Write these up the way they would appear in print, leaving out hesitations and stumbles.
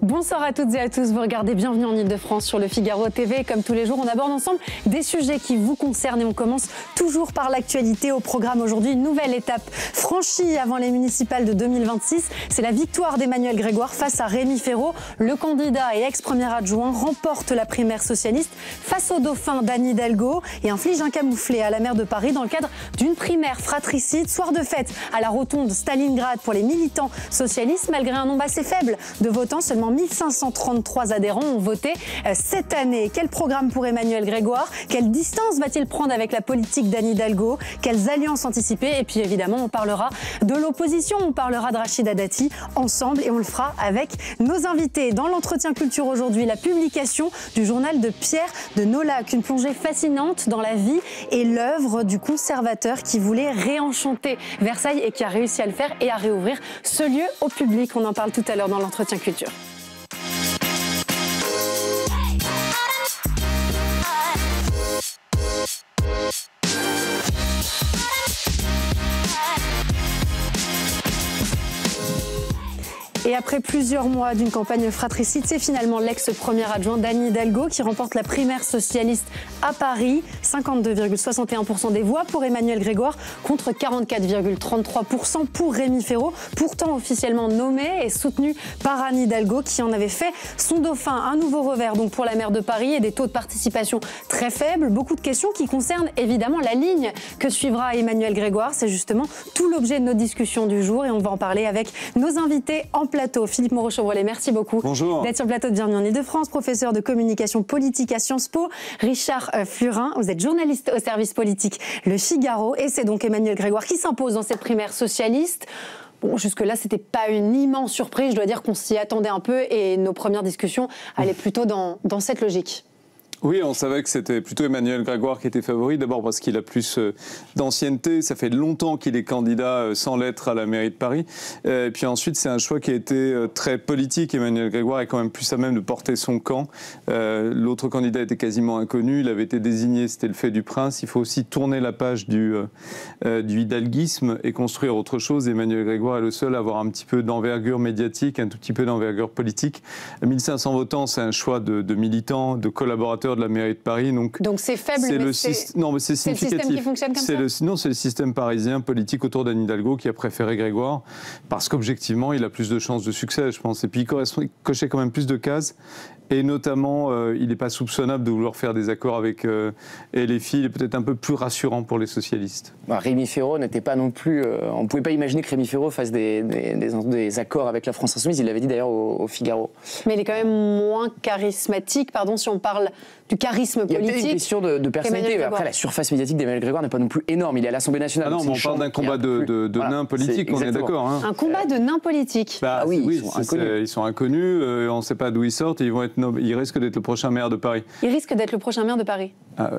Bonsoir à toutes et à tous, vous regardez Bienvenue en Ile-de-France sur le Figaro TV. Et comme tous les jours, on aborde ensemble des sujets qui vous concernent et on commence toujours par l'actualité. Au programme aujourd'hui, une nouvelle étape franchie avant les municipales de 2026. C'est la victoire d'Emmanuel Grégoire face à Rémi Féraud. Le candidat et ex-premier adjoint remporte la primaire socialiste face au dauphin d'Anne Hidalgo et inflige un camouflet à la maire de Paris dans le cadre d'une primaire fratricide. Soir de fête à la rotonde Stalingrad pour les militants socialistes. Malgré un nombre assez faible de votants, seulement 1533 adhérents ont voté cette année. Quel programme pour Emmanuel Grégoire? Quelle distance va-t-il prendre avec la politique d'Anne Hidalgo? Quelles alliances anticiper? Et puis évidemment, on parlera de l'opposition, on parlera de Rachida Dati ensemble et on le fera avec nos invités. Dans l'entretien culture aujourd'hui, la publication du journal de Pierre de Nolhac, une plongée fascinante dans la vie et l'œuvre du conservateur qui voulait réenchanter Versailles et qui a réussi à le faire et à réouvrir ce lieu au public. On en parle tout à l'heure dans l'entretien culture. Et après plusieurs mois d'une campagne fratricide, c'est finalement l'ex-premier adjoint d'Anne Hidalgo qui remporte la primaire socialiste à Paris. 52,61% des voix pour Emmanuel Grégoire contre 44,33% pour Rémi Féraud, pourtant officiellement nommé et soutenu par Anne Hidalgo qui en avait fait son dauphin. Un nouveau revers donc pour la maire de Paris et des taux de participation très faibles. Beaucoup de questions qui concernent évidemment la ligne que suivra Emmanuel Grégoire. C'est justement tout l'objet de nos discussions du jour et on va en parler avec nos invités en plateau. Philippe Moreau-Chevrolet, merci beaucoup d'être sur le plateau de Bienvenue en Ile-de-France, professeur de communication politique à Sciences Po. Richard Flurin, vous êtes journaliste au service politique Le Figaro et c'est donc Emmanuel Grégoire qui s'impose dans cette primaire socialiste. Bon, jusque-là, c'était pas une immense surprise, je dois dire qu'on s'y attendait un peu et nos premières discussions allaient plutôt dans cette logique. Oui, on savait que c'était plutôt Emmanuel Grégoire qui était favori, d'abord parce qu'il a plus d'ancienneté, ça fait longtemps qu'il est candidat sans l'être à la mairie de Paris, et puis ensuite c'est un choix qui a été très politique. Emmanuel Grégoire est quand même plus à même de porter son camp, l'autre candidat était quasiment inconnu, il avait été désigné, c'était le fait du prince, il faut aussi tourner la page du hidalguisme et construire autre chose. Emmanuel Grégoire est le seul à avoir un petit peu d'envergure médiatique, un tout petit peu d'envergure politique. 1500 votants, c'est un choix de militants, de collaborateurs de la mairie de Paris. Donc c'est faible, mais c'est significatif. Le système qui fonctionne comme ça Non, c'est le système parisien politique autour d'Anne Hidalgo qui a préféré Grégoire parce qu'objectivement, il a plus de chances de succès, je pense. Et puis, il cochait quand même plus de cases. Et notamment, il n'est pas soupçonnable de vouloir faire des accords avec LFI. Il est peut-être un peu plus rassurant pour les socialistes. Rémi Féraud n'était pas non plus... on ne pouvait pas imaginer que Rémi Féraud fasse des accords avec la France Insoumise. Il l'avait dit d'ailleurs au Figaro. Mais il est quand même moins charismatique, pardon, si on parle du charisme politique. Il y a peut-être une question de personnalité. Après, la surface médiatique d'Emmanuel Grégoire n'est pas non plus énorme. Il est à l'Assemblée nationale. Ah non, mais on parle d'un combat de nains politiques, on est d'accord. Hein. Un combat de nains politiques. Ah oui, ils sont inconnus. On ne sait pas d'où ils sortent. Et il risque d'être le prochain maire de Paris. Il risque d'être le prochain maire de Paris.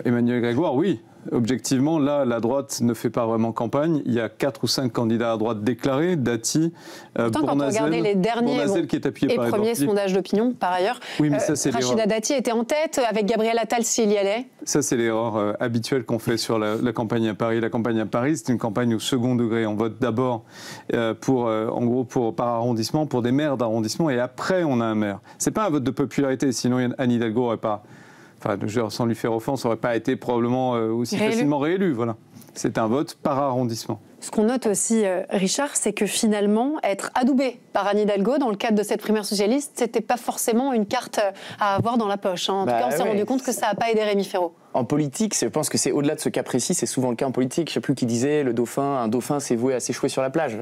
Emmanuel Grégoire, oui. Objectivement, là, la droite ne fait pas vraiment campagne. Il y a 4 ou 5 candidats à droite déclarés, Dati, Pourtant, quand on regardait les derniers qui est appuyé et par premiers sondages d'opinion, par ailleurs, oui, mais ça, Rachida Dati était en tête avec Gabriel Attal s'il y allait. Ça, c'est l'erreur habituelle qu'on fait sur la campagne à Paris. La campagne à Paris, c'est une campagne au second degré. On vote d'abord par arrondissement, pour des maires d'arrondissement, et après, on a un maire. C'est pas un vote de popularité, sinon Anne Hidalgo n'aurait pas... Enfin, sans lui faire offense, n'aurait pas été probablement aussi facilement réélu. Voilà. C'est un vote par arrondissement. Ce qu'on note aussi, Richard, c'est que finalement, être adoubé par Anne Hidalgo dans le cadre de cette primaire socialiste, c'était pas forcément une carte à avoir dans la poche. Hein. En tout cas, on s'est rendu compte que ça n'a pas aidé Rémi Féraud. En politique, je pense que c'est au-delà de ce cas précis, c'est souvent le cas en politique. Je ne sais plus qui disait, un dauphin s'est voué à s'échouer sur la plage.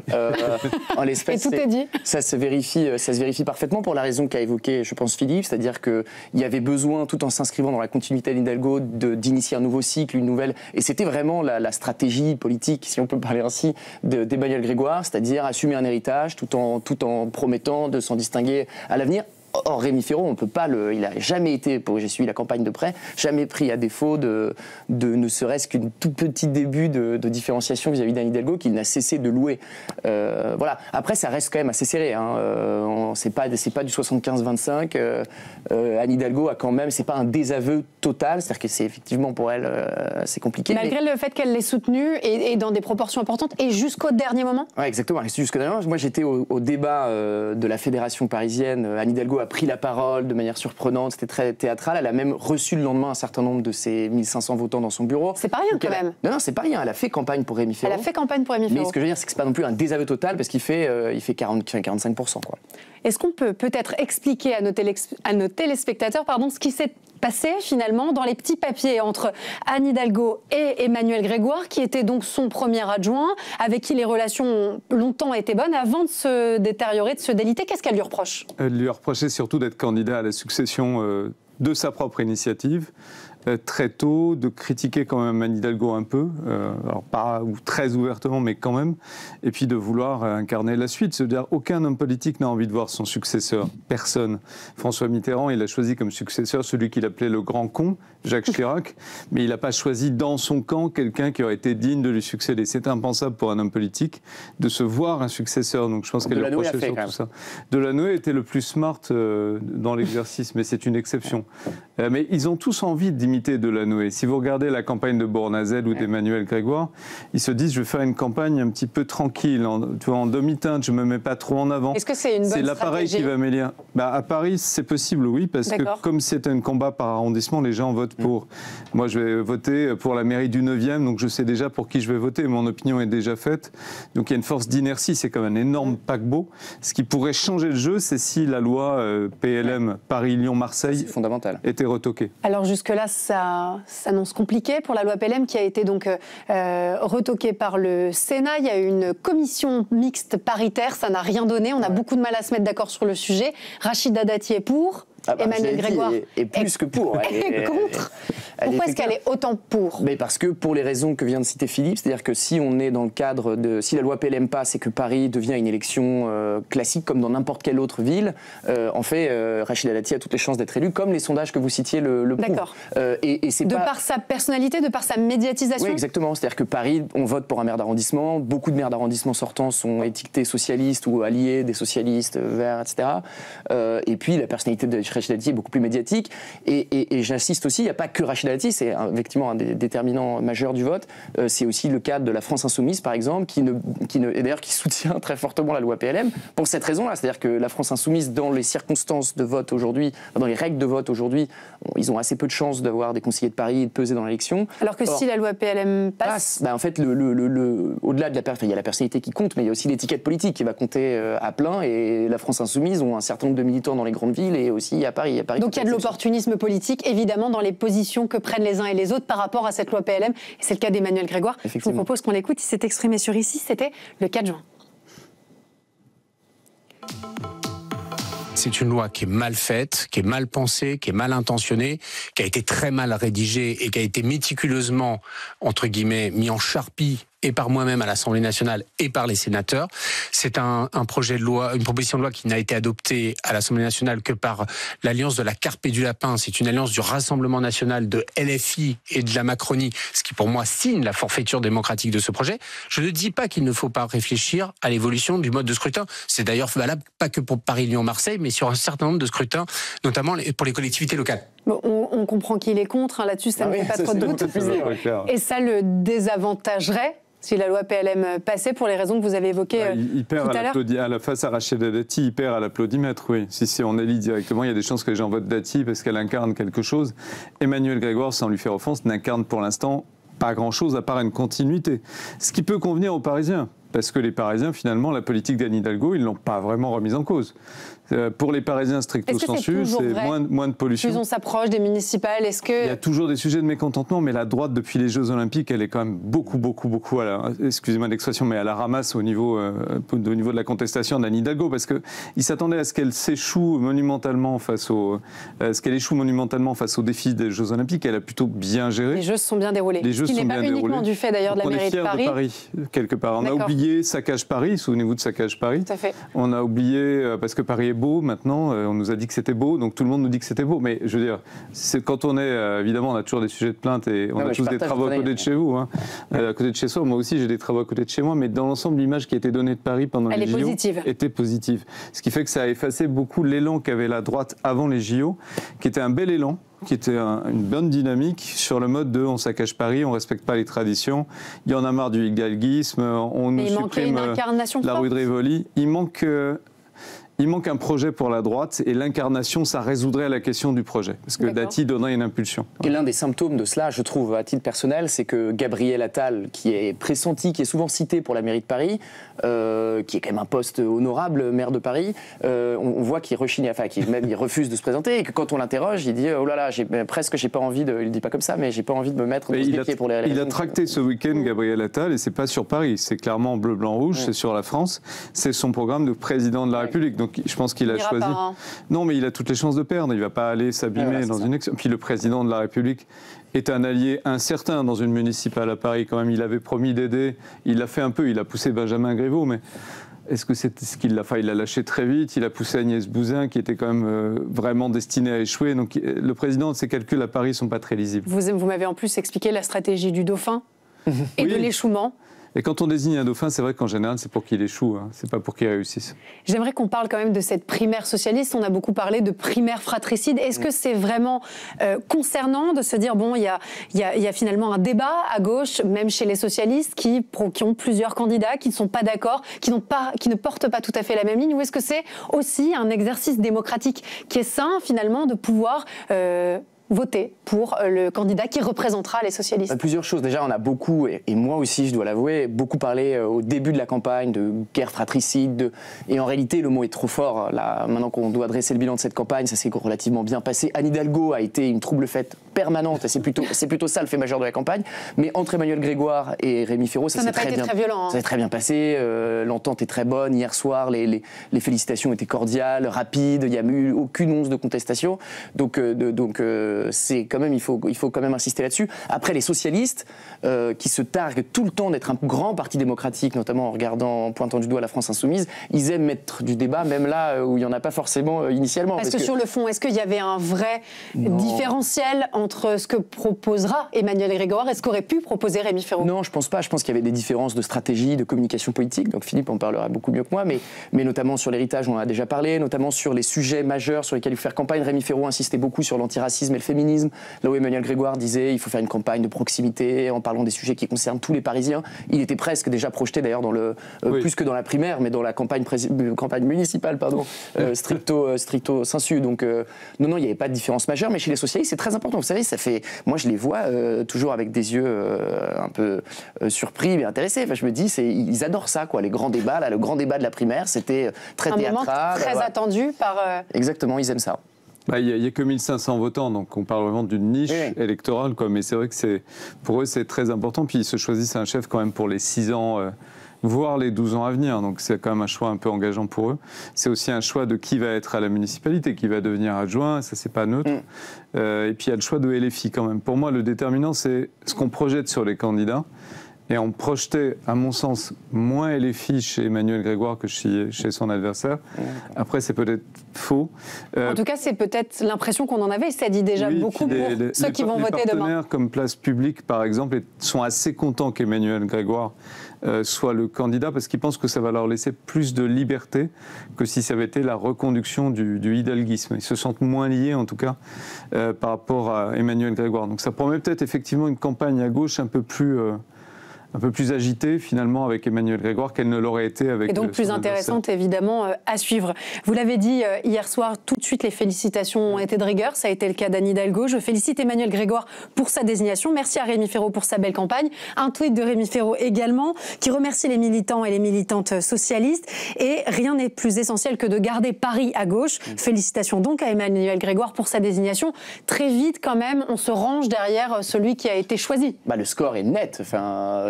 En l'espèce, et tout est dit. Ça se vérifie parfaitement pour la raison qu'a évoquée, je pense, Philippe, c'est-à-dire qu'il y avait besoin, tout en s'inscrivant dans la continuité d'Anne Hidalgo, d'initier un nouveau cycle, une nouvelle... Et c'était vraiment la stratégie politique, si on peut parler ainsi, d'Emmanuel Grégoire, c'est-à-dire assumer un héritage tout en promettant de s'en distinguer à l'avenir. Or, Rémi Féraud, on peut pas il n'a jamais été, j'ai suivi la campagne de près, jamais pris à défaut de ne serait-ce qu'un tout petit début de différenciation vis-à-vis d'Anne Hidalgo qu'il n'a cessé de louer. Voilà. Après, ça reste quand même assez serré. Hein. C'est pas du 75-25. Anne Hidalgo a quand même, c'est pas un désaveu total, c'est-à-dire que c'est effectivement pour elle, c'est compliqué. Malgré le fait qu'elle l'ait soutenue et dans des proportions importantes et jusqu'au dernier moment. Ouais, exactement. Jusqu'au dernier moment. Moi, j'étais au débat de la fédération parisienne. Anne Hidalgo a pris la parole de manière surprenante, c'était très théâtral. Elle a même reçu le lendemain un certain nombre de ses 1500 votants dans son bureau. C'est pas rien quand même. Non, c'est pas rien. Elle a fait campagne pour Rémi Féraud. Elle a fait campagne pour Rémi Féraud. Mais ce que je veux dire, c'est que c'est pas non plus un désaveu total parce qu'il fait 45%. Quoi. Est-ce qu'on peut peut-être expliquer à nos téléspectateurs ce qui s'est passé finalement dans les petits papiers entre Anne Hidalgo et Emmanuel Grégoire, qui était donc son premier adjoint, avec qui les relations ont longtemps été bonnes, avant de se détériorer, de se déliter? Qu'est-ce qu'elle lui reproche? Elle lui reprochait surtout d'être candidat à la succession de sa propre initiative, très tôt, de critiquer quand même Anne Hidalgo un peu, alors pas très ouvertement, mais quand même, et puis de vouloir incarner la suite. C'est-à-dire, aucun homme politique n'a envie de voir son successeur, personne. François Mitterrand, il a choisi comme successeur celui qu'il appelait le grand con, Jacques Chirac, mais il n'a pas choisi dans son camp quelqu'un qui aurait été digne de lui succéder. C'est impensable pour un homme politique de se voir un successeur, donc je pense qu'elle lui reprochait surtout ça. Delanoë était le plus smart dans l'exercice, mais c'est une exception. Mais ils ont tous envie d'imiter Delanoë. Si vous regardez la campagne de Bournazel ou d'Emmanuel Grégoire, ils se disent, je vais faire une campagne un petit peu tranquille, en demi-teinte, je ne me mets pas trop en avant. Est-ce que c'est une bonne stratégie ? C'est l'appareil qui va mêler. À Paris, c'est possible, oui, parce que comme c'est un combat par arrondissement, les gens votent pour. Moi, je vais voter pour la mairie du 9e, donc je sais déjà pour qui je vais voter. Mon opinion est déjà faite. Donc il y a une force d'inertie, c'est comme un énorme paquebot. Ce qui pourrait changer le jeu, c'est si la loi PLM Paris-Lyon-Marseille était retoquée. Alors jusque-là, ça s'annonce compliqué pour la loi PLM qui a été donc retoquée par le Sénat. Il y a eu une commission mixte paritaire, ça n'a rien donné. On a beaucoup de mal à se mettre d'accord sur le sujet. Rachida Dati est pour. Emmanuel Grégoire est plus que pour. Elle est contre. Pourquoi est-ce qu'elle est autant pour ? Mais parce que pour les raisons que vient de citer Philippe, c'est-à-dire que si on est dans le cadre de... Si la loi PLM passe et que Paris devient une élection classique comme dans n'importe quelle autre ville, en fait, Rachida Dati a toutes les chances d'être élue, comme les sondages que vous citiez le prouvent. D'accord. Et c'est par sa personnalité, de par sa médiatisation ? Oui, exactement. C'est-à-dire que Paris, on vote pour un maire d'arrondissement. Beaucoup de maires d'arrondissement sortants sont étiquetés socialistes ou alliés des socialistes, verts, etc. Et puis la personnalité de Rachida Dati est beaucoup plus médiatique. Et j'insiste aussi, il n'y a pas que Rachida Dati, c'est effectivement un des déterminants majeurs du vote. C'est aussi le cas de la France Insoumise, par exemple, et d'ailleurs qui soutient très fortement la loi PLM pour cette raison-là. C'est-à-dire que la France Insoumise, dans les circonstances de vote aujourd'hui, dans les règles de vote aujourd'hui, ils ont assez peu de chances d'avoir des conseillers de Paris et de peser dans l'élection. Alors que si la loi PLM passe... en fait, au-delà de il y a la personnalité qui compte, mais il y a aussi l'étiquette politique qui va compter à plein. Et la France Insoumise ont un certain nombre de militants dans les grandes villes et aussi à Paris. Donc il y a de l'opportunisme politique, évidemment, dans les positions que prennent les uns et les autres par rapport à cette loi PLM. Et c'est le cas d'Emmanuel Grégoire. Je vous propose qu'on l'écoute. Il s'est exprimé sur Ici, c'était le 4 juin. C'est une loi qui est mal faite, qui est mal pensée, qui est mal intentionnée, qui a été très mal rédigée et qui a été méticuleusement, entre guillemets, mis en charpie et par moi-même à l'Assemblée nationale et par les sénateurs. C'est un projet de loi, une proposition de loi qui n'a été adoptée à l'Assemblée nationale que par l'alliance de la Carpe et du Lapin. C'est une alliance du Rassemblement national, de LFI et de la Macronie, ce qui pour moi signe la forfaiture démocratique de ce projet. Je ne dis pas qu'il ne faut pas réfléchir à l'évolution du mode de scrutin. C'est d'ailleurs valable pas que pour Paris, Lyon, Marseille, mais sur un certain nombre de scrutins, notamment pour les collectivités locales. Bon, on comprend qu'il est contre, là-dessus ça ne fait pas trop de doute. Et ça le désavantagerait si la loi PLM passait, pour les raisons que vous avez évoquées il perd tout à l'heure. à la face à Rachida Dati, il perd à l'applaudimètre, oui. Si on élit directement, il y a des chances que les gens votent Dati parce qu'elle incarne quelque chose. Emmanuel Grégoire, sans lui faire offense, n'incarne pour l'instant pas grand-chose à part une continuité. Ce qui peut convenir aux Parisiens. Parce que les Parisiens, finalement, la politique d'Anne Hidalgo, ils ne l'ont pas vraiment remise en cause. Pour les Parisiens stricto sensu, c'est moins de pollution. Plus on s'approche des municipales, est-ce que... Il y a toujours des sujets de mécontentement, mais la droite, depuis les Jeux Olympiques, elle est quand même beaucoup excusez-moi l'expression, mais à la ramasse au niveau de la contestation d'Anne Hidalgo, parce qu'ils s'attendaient à ce qu'elle échoue monumentalement face aux défis des Jeux Olympiques. Elle a plutôt bien géré. Les Jeux se sont bien déroulés. Les Jeux ce qui n'est pas uniquement du fait d'ailleurs de la mairie de Paris. Quelque part. On a oublié Saccage Paris, souvenez-vous de Saccage Paris. Tout à fait. On a oublié, parce que Paris est beau maintenant, on nous a dit que c'était beau, donc tout le monde nous dit que c'était beau. Mais je veux dire, quand on est, évidemment, on a toujours des sujets de plainte et on a tous des travaux à côté de chez vous, à côté de chez soi. Moi aussi, j'ai des travaux à côté de chez moi, mais dans l'ensemble, l'image qui a été donnée de Paris pendant les JO était positive. Ce qui fait que ça a effacé beaucoup l'élan qu'avait la droite avant les JO, qui était un bel élan, qui était une bonne dynamique sur le mode de on saccage Paris, on respecte pas les traditions, il y en a marre du hidalguisme, on nous supprime la rue de Rivoli. Il il manque un projet pour la droite et l'incarnation, ça résoudrait la question du projet. Parce que Dati donnerait une impulsion. Et l'un des symptômes de cela, je trouve, à titre personnel, c'est que Gabriel Attal, qui est pressenti, qui est souvent cité pour la mairie de Paris, qui est quand même un poste honorable, maire de Paris, on voit qu'il rechigne, enfin, il refuse de se présenter et que quand on l'interroge, il dit oh là là, j'ai pas envie de, il le dit pas comme ça, mais j'ai pas envie de me mettre dans ce métier pour les Il a tracté ce week-end Gabriel Attal et c'est pas sur Paris, c'est clairement bleu, blanc, rouge, c'est sur la France, c'est son programme de président de la République. Donc je pense qu'il a choisi. Non, mais il a toutes les chances de perdre. Il va pas aller s'abîmer dans une élection. Puis le président de la République est un allié incertain dans une municipale à Paris. Quand même, il avait promis d'aider. Il l'a fait un peu. Il a poussé Benjamin Griveaux, mais est-ce que c'est ce qu'il l'a fait? Il l'a lâché très vite. Il a poussé Agnès Buzyn, qui était quand même vraiment destinée à échouer. Donc le président, ses calculs à Paris sont pas très lisibles. Vous m'avez en plus expliqué la stratégie du dauphin et de l'échouement. Et quand on désigne un dauphin, c'est vrai qu'en général, c'est pour qu'il échoue, hein. C'est pas pour qu'il réussisse. J'aimerais qu'on parle quand même de cette primaire socialiste. On a beaucoup parlé de primaire fratricide. Est-ce que c'est vraiment concernant de se dire, bon, il y a finalement un débat à gauche, même chez les socialistes, qui ont plusieurs candidats, qui ne sont pas d'accord, qui ne portent pas tout à fait la même ligne, ou est-ce que c'est aussi un exercice démocratique qui est sain, finalement, de pouvoir voter pour le candidat qui représentera les socialistes? Plusieurs choses. Déjà, on a beaucoup, et moi aussi, je dois l'avouer, beaucoup parlé au début de la campagne de guerre fratricide. Et en réalité, le mot est trop fort. Là, maintenant qu'on doit dresser le bilan de cette campagne, ça s'est relativement bien passé. Anne Hidalgo a été une trouble-fête permanente. Et c'est plutôt ça le fait majeur de la campagne. Mais entre Emmanuel Grégoire et Rémi Féraud, ça s'est très bien, violent, hein. Ça s'est très bien passé. L'entente est très bonne. Hier soir, les félicitations étaient cordiales, rapides. Il n'y a eu aucune once de contestation. Donc c'est quand même, il faut quand même insister là-dessus. Après, les socialistes qui se targuent tout le temps d'être un grand parti démocratique, notamment en pointant du doigt la France insoumise, ils aiment mettre du débat, même là où il n'y en a pas forcément initialement. Parce que sur le fond, est-ce qu'il y avait un vrai différentiel entre ce que proposera Emmanuel Grégoire et ce qu'aurait pu proposer Rémi Féraud? Non, je pense pas. Je pense qu'il y avait des différences de stratégie, de communication politique. Donc Philippe en parlera beaucoup mieux que moi, mais notamment sur l'héritage, on en a déjà parlé, notamment sur les sujets majeurs sur lesquels il faut faire campagne. Rémi Féraud insistait beaucoup sur l'antiracisme et le féminisme, là où Emmanuel Grégoire disait il faut faire une campagne de proximité en parlant des sujets qui concernent tous les Parisiens. Il était presque déjà projeté d'ailleurs dans plus que dans la primaire, mais dans la campagne municipale, stricto sensu. Donc non, il n'y avait pas de différence majeure, mais chez les socialistes c'est très important. Vous savez, moi je les vois toujours avec des yeux un peu surpris mais intéressés. Enfin, je me dis ils adorent ça, quoi. Les grands débats, là, le grand débat de la primaire, c'était très théâtral. Un moment très attendu par. Exactement, ils aiment ça. Il n'y a que 1500 votants, donc on parle vraiment d'une niche électorale, quoi. Mais c'est vrai que pour eux, c'est très important. Puis ils se choisissent un chef quand même pour les 6 ans, voire les 12 ans à venir. Donc c'est quand même un choix un peu engageant pour eux. C'est aussi un choix de qui va être à la municipalité, qui va devenir adjoint. Ça, c'est pas neutre. Et puis il y a le choix de LFI quand même. Pour moi, le déterminant, c'est ce qu'on projette sur les candidats. Et on projetait, à mon sens, moins LFI chez Emmanuel Grégoire que chez son adversaire. Après, c'est peut-être faux. En tout cas, c'est peut-être l'impression qu'on en avait. Ça dit déjà beaucoup pour ceux qui vont voter demain. Les partenaires comme Place Publique, par exemple, sont assez contents qu'Emmanuel Grégoire soit le candidat parce qu'ils pensent que ça va leur laisser plus de liberté que si ça avait été la reconduction du hidalguisme. Ils se sentent moins liés, en tout cas, par rapport à Emmanuel Grégoire. Donc ça promet peut-être effectivement une campagne à gauche un peu plus agitée finalement avec Emmanuel Grégoire qu'elle ne l'aurait été avec. Et donc plus intéressante évidemment à suivre. Vous l'avez dit hier soir, tout de suite les félicitations ont été de rigueur. Ça a été le cas d'Anne Hidalgo. Je félicite Emmanuel Grégoire pour sa désignation. Merci à Rémi Féraud pour sa belle campagne. Un tweet de Rémi Féraud également qui remercie les militants et les militantes socialistes. Et rien n'est plus essentiel que de garder Paris à gauche. Félicitations donc à Emmanuel Grégoire pour sa désignation. Très vite quand même, on se range derrière celui qui a été choisi. Le score est net,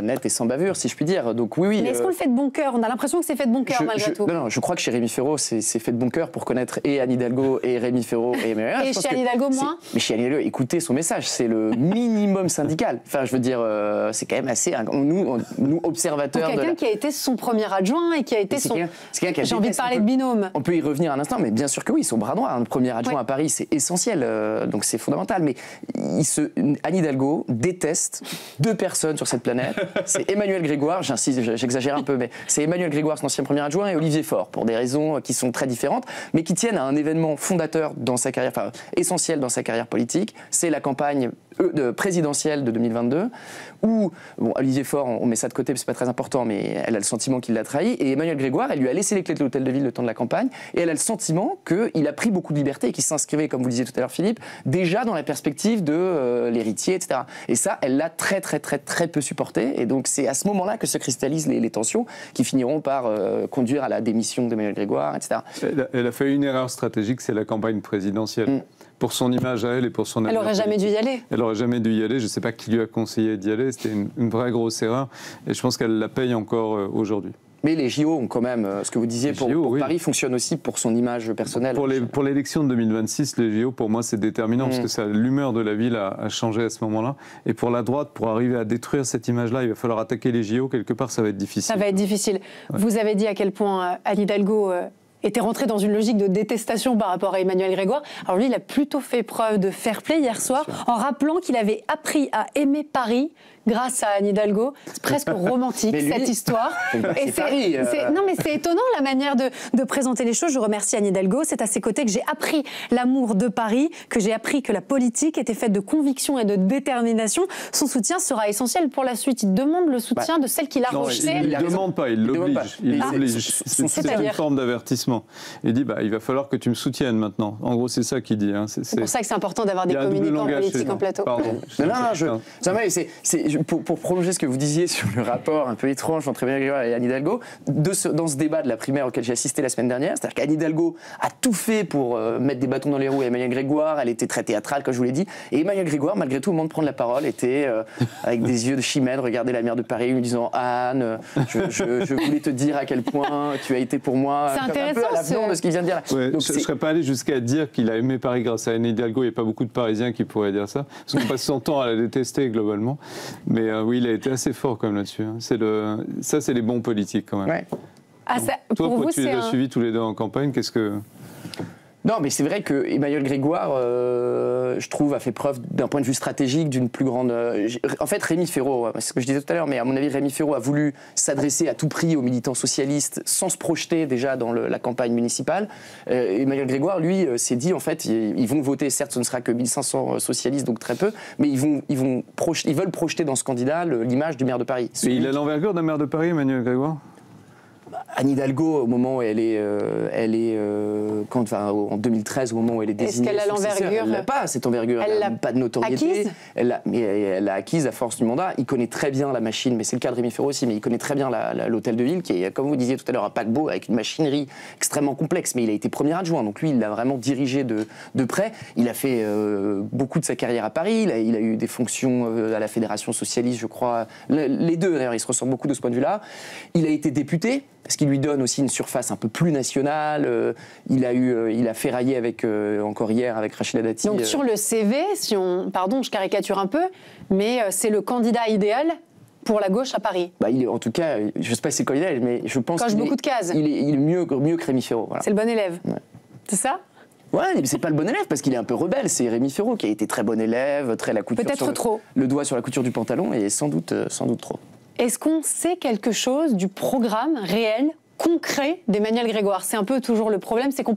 net et sans bavure, si je puis dire. Donc oui. Mais est-ce qu'on le fait de bon cœur? On a l'impression que c'est fait de bon cœur malgré tout. Non, je crois que chez Rémi Féraud, c'est fait de bon cœur pour connaître et Anne Hidalgo et Rémi Féraud et Emmanuel. Et chez Anne Hidalgo moins. Mais chez Anne Hidalgo, écoutez son message, c'est le minimum syndical. Enfin, je veux dire, c'est quand même assez. Nous observateurs. Pour quelqu'un qui a été son premier adjoint et qui a été son. J'ai envie de parler de binôme. On peut y revenir un instant, mais bien sûr que oui, son bras droit. Un premier adjoint à Paris, c'est essentiel, donc c'est fondamental. Mais Anne Hidalgo déteste 2 personnes sur cette planète. C'est Emmanuel Grégoire, j'insiste, j'exagère un peu, mais c'est Emmanuel Grégoire, son ancien premier adjoint, et Olivier Faure, pour des raisons qui sont très différentes, mais qui tiennent à un événement fondateur dans sa carrière, essentiel dans sa carrière politique, c'est la campagne présidentielle de 2022, où, bon, Olivier Faure, on met ça de côté, c'est pas très important, mais elle a le sentiment qu'il l'a trahi, et Emmanuelle Grégoire, elle lui a laissé les clés de l'hôtel de ville le temps de la campagne, et elle a le sentiment qu'il a pris beaucoup de liberté et qu'il s'inscrivait, comme vous le disiez tout à l'heure Philippe, déjà dans la perspective de l'héritier, etc. Et ça, elle l'a très peu supporté, et donc c'est à ce moment-là que se cristallisent les tensions qui finiront par conduire à la démission d'Emmanuelle Grégoire, etc. Elle a fait une erreur stratégique, c'est la campagne présidentielle. Pour son image à elle et pour son avenir. Elle n'aurait jamais dû y aller. Elle n'aurait jamais dû y aller. Je ne sais pas qui lui a conseillé d'y aller. C'était une vraie grosse erreur. Et je pense qu'elle la paye encore aujourd'hui. Mais les JO ont quand même, ce que vous disiez, pour oui. Paris fonctionne aussi pour son image personnelle. Pour l'élection de 2026, les JO, pour moi, c'est déterminant parce que l'humeur de la ville a changé à ce moment-là. Et pour la droite, pour arriver à détruire cette image-là, il va falloir attaquer les JO. Quelque part, ça va être difficile. Ça va être difficile. Ouais. Vous avez dit à quel point Anne Hidalgo était rentré dans une logique de détestation par rapport à Emmanuelle Grégoire. Alors lui, il a plutôt fait preuve de fair play hier soir en rappelant qu'il avait appris à aimer Paris grâce à Anne Hidalgo. C'est presque romantique, cette histoire. Et Paris, Non, mais c'est étonnant la manière de présenter les choses. Je remercie Anne Hidalgo. C'est à ses côtés que j'ai appris l'amour de Paris, que j'ai appris que la politique était faite de conviction et de détermination. Son soutien sera essentiel pour la suite. Il demande le soutien de celle qui l'a rejeté. Il ne demande pas, il l'oblige. C'est une forme d'avertissement. Il dit, il va falloir que tu me soutiennes maintenant. En gros, c'est ça qu'il dit. Hein. C'est pour ça que c'est important d'avoir des communicants politiques en plateau. Pardon. Pour prolonger ce que vous disiez sur le rapport un peu étrange entre Emmanuelle Grégoire et Anne Hidalgo, dans ce débat de la primaire auquel j'ai assisté la semaine dernière, c'est-à-dire qu'Anne Hidalgo a tout fait pour mettre des bâtons dans les roues à Emmanuelle Grégoire, elle était très théâtrale, comme je vous l'ai dit, et Emmanuelle Grégoire, malgré tout, au moment de prendre la parole, était avec des yeux de chimène, regarder la maire de Paris, lui disant « Anne, je voulais te dire à quel point tu as été pour moi... » C'est intéressant, un peu à l'avenant de ce qu'il vient de dire. Ouais, donc je ne serais pas allé jusqu'à dire qu'il a aimé Paris grâce à Anne Hidalgo, il n'y a pas beaucoup de Parisiens qui pourraient dire ça, parce qu'on passe son temps à la détester globalement, mais oui, il a été assez fort quand même là-dessus. Hein. Ça, c'est les bons politiques quand même. Ouais. Toi, tu les as suivis tous les deux en campagne, qu'est-ce que... Non, mais c'est vrai que Emmanuelle Grégoire, je trouve, a fait preuve d'un point de vue stratégique d'une plus grande... En fait, Rémi Féraud, c'est ce que je disais tout à l'heure, mais à mon avis, Rémi Féraud a voulu s'adresser à tout prix aux militants socialistes sans se projeter déjà dans la campagne municipale. Emmanuelle Grégoire, lui, s'est dit, en fait, ils vont voter, certes, ce ne sera que 1500 socialistes, donc très peu, mais ils veulent projeter dans ce candidat l'image du maire de Paris. Et il a l'envergure d'un maire de Paris, Emmanuelle Grégoire ? Anne Hidalgo, au moment où en 2013, au moment où elle est désignée, est-ce qu'elle a l'envergure ? Elle n'a pas cette envergure, elle n'a pas de notoriété. Elle l'a acquise à force du mandat. Il connaît très bien la machine, mais c'est le cas de Rémi Féraud aussi, mais il connaît très bien l'hôtel de ville, qui est, comme vous disiez tout à l'heure, un paquebot avec une machinerie extrêmement complexe, mais il a été premier adjoint, donc lui, il l'a vraiment dirigé de près. Il a fait beaucoup de sa carrière à Paris, il a eu des fonctions à la Fédération Socialiste, je crois. Les deux, d'ailleurs, ils se ressemblent beaucoup de ce point de vue-là. Il a été député, parce qu'il lui donne aussi une surface un peu plus nationale. Il a ferraillé encore hier avec Rachida Dati. Donc sur le CV, pardon, je caricature un peu, mais c'est le candidat idéal pour la gauche à Paris. En tout cas, je ne sais pas si c'est le candidat, mais je pense qu'il beaucoup de cases. Il est mieux que Rémi Féraud. Voilà. C'est le bon élève. Ouais. C'est ça ? Ouais, mais c'est pas le bon élève parce qu'il est un peu rebelle. C'est Rémi Féraud qui a été très bon élève, très la couture. Peut-être trop. Le doigt sur la couture du pantalon et sans doute trop. Est-ce qu'on sait quelque chose du programme réel, concret d'Emmanuelle Grégoire ? C'est un peu toujours le problème, c'est qu'on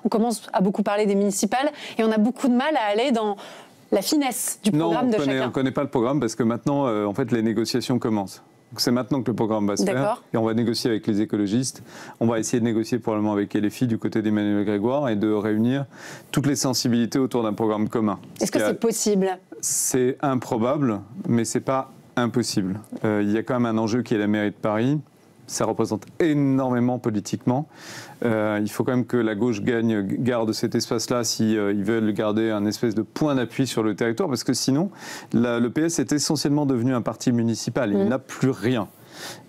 commence à beaucoup parler des municipales et on a beaucoup de mal à aller dans la finesse du programme de chacun. On ne connaît pas le programme parce que maintenant, en fait, les négociations commencent. C'est maintenant que le programme va se faire et on va négocier avec les écologistes. On va essayer de négocier probablement avec LFI du côté d'Emmanuelle Grégoire et de réunir toutes les sensibilités autour d'un programme commun. Est-ce que c'est possible ? C'est improbable, mais c'est pas impossible. Il y a quand même un enjeu qui est la mairie de Paris. Ça représente énormément politiquement. Il faut quand même que la gauche garde cet espace-là si ils veulent garder un espèce de point d'appui sur le territoire, parce que sinon, le PS est essentiellement devenu un parti municipal. Il n'a plus rien.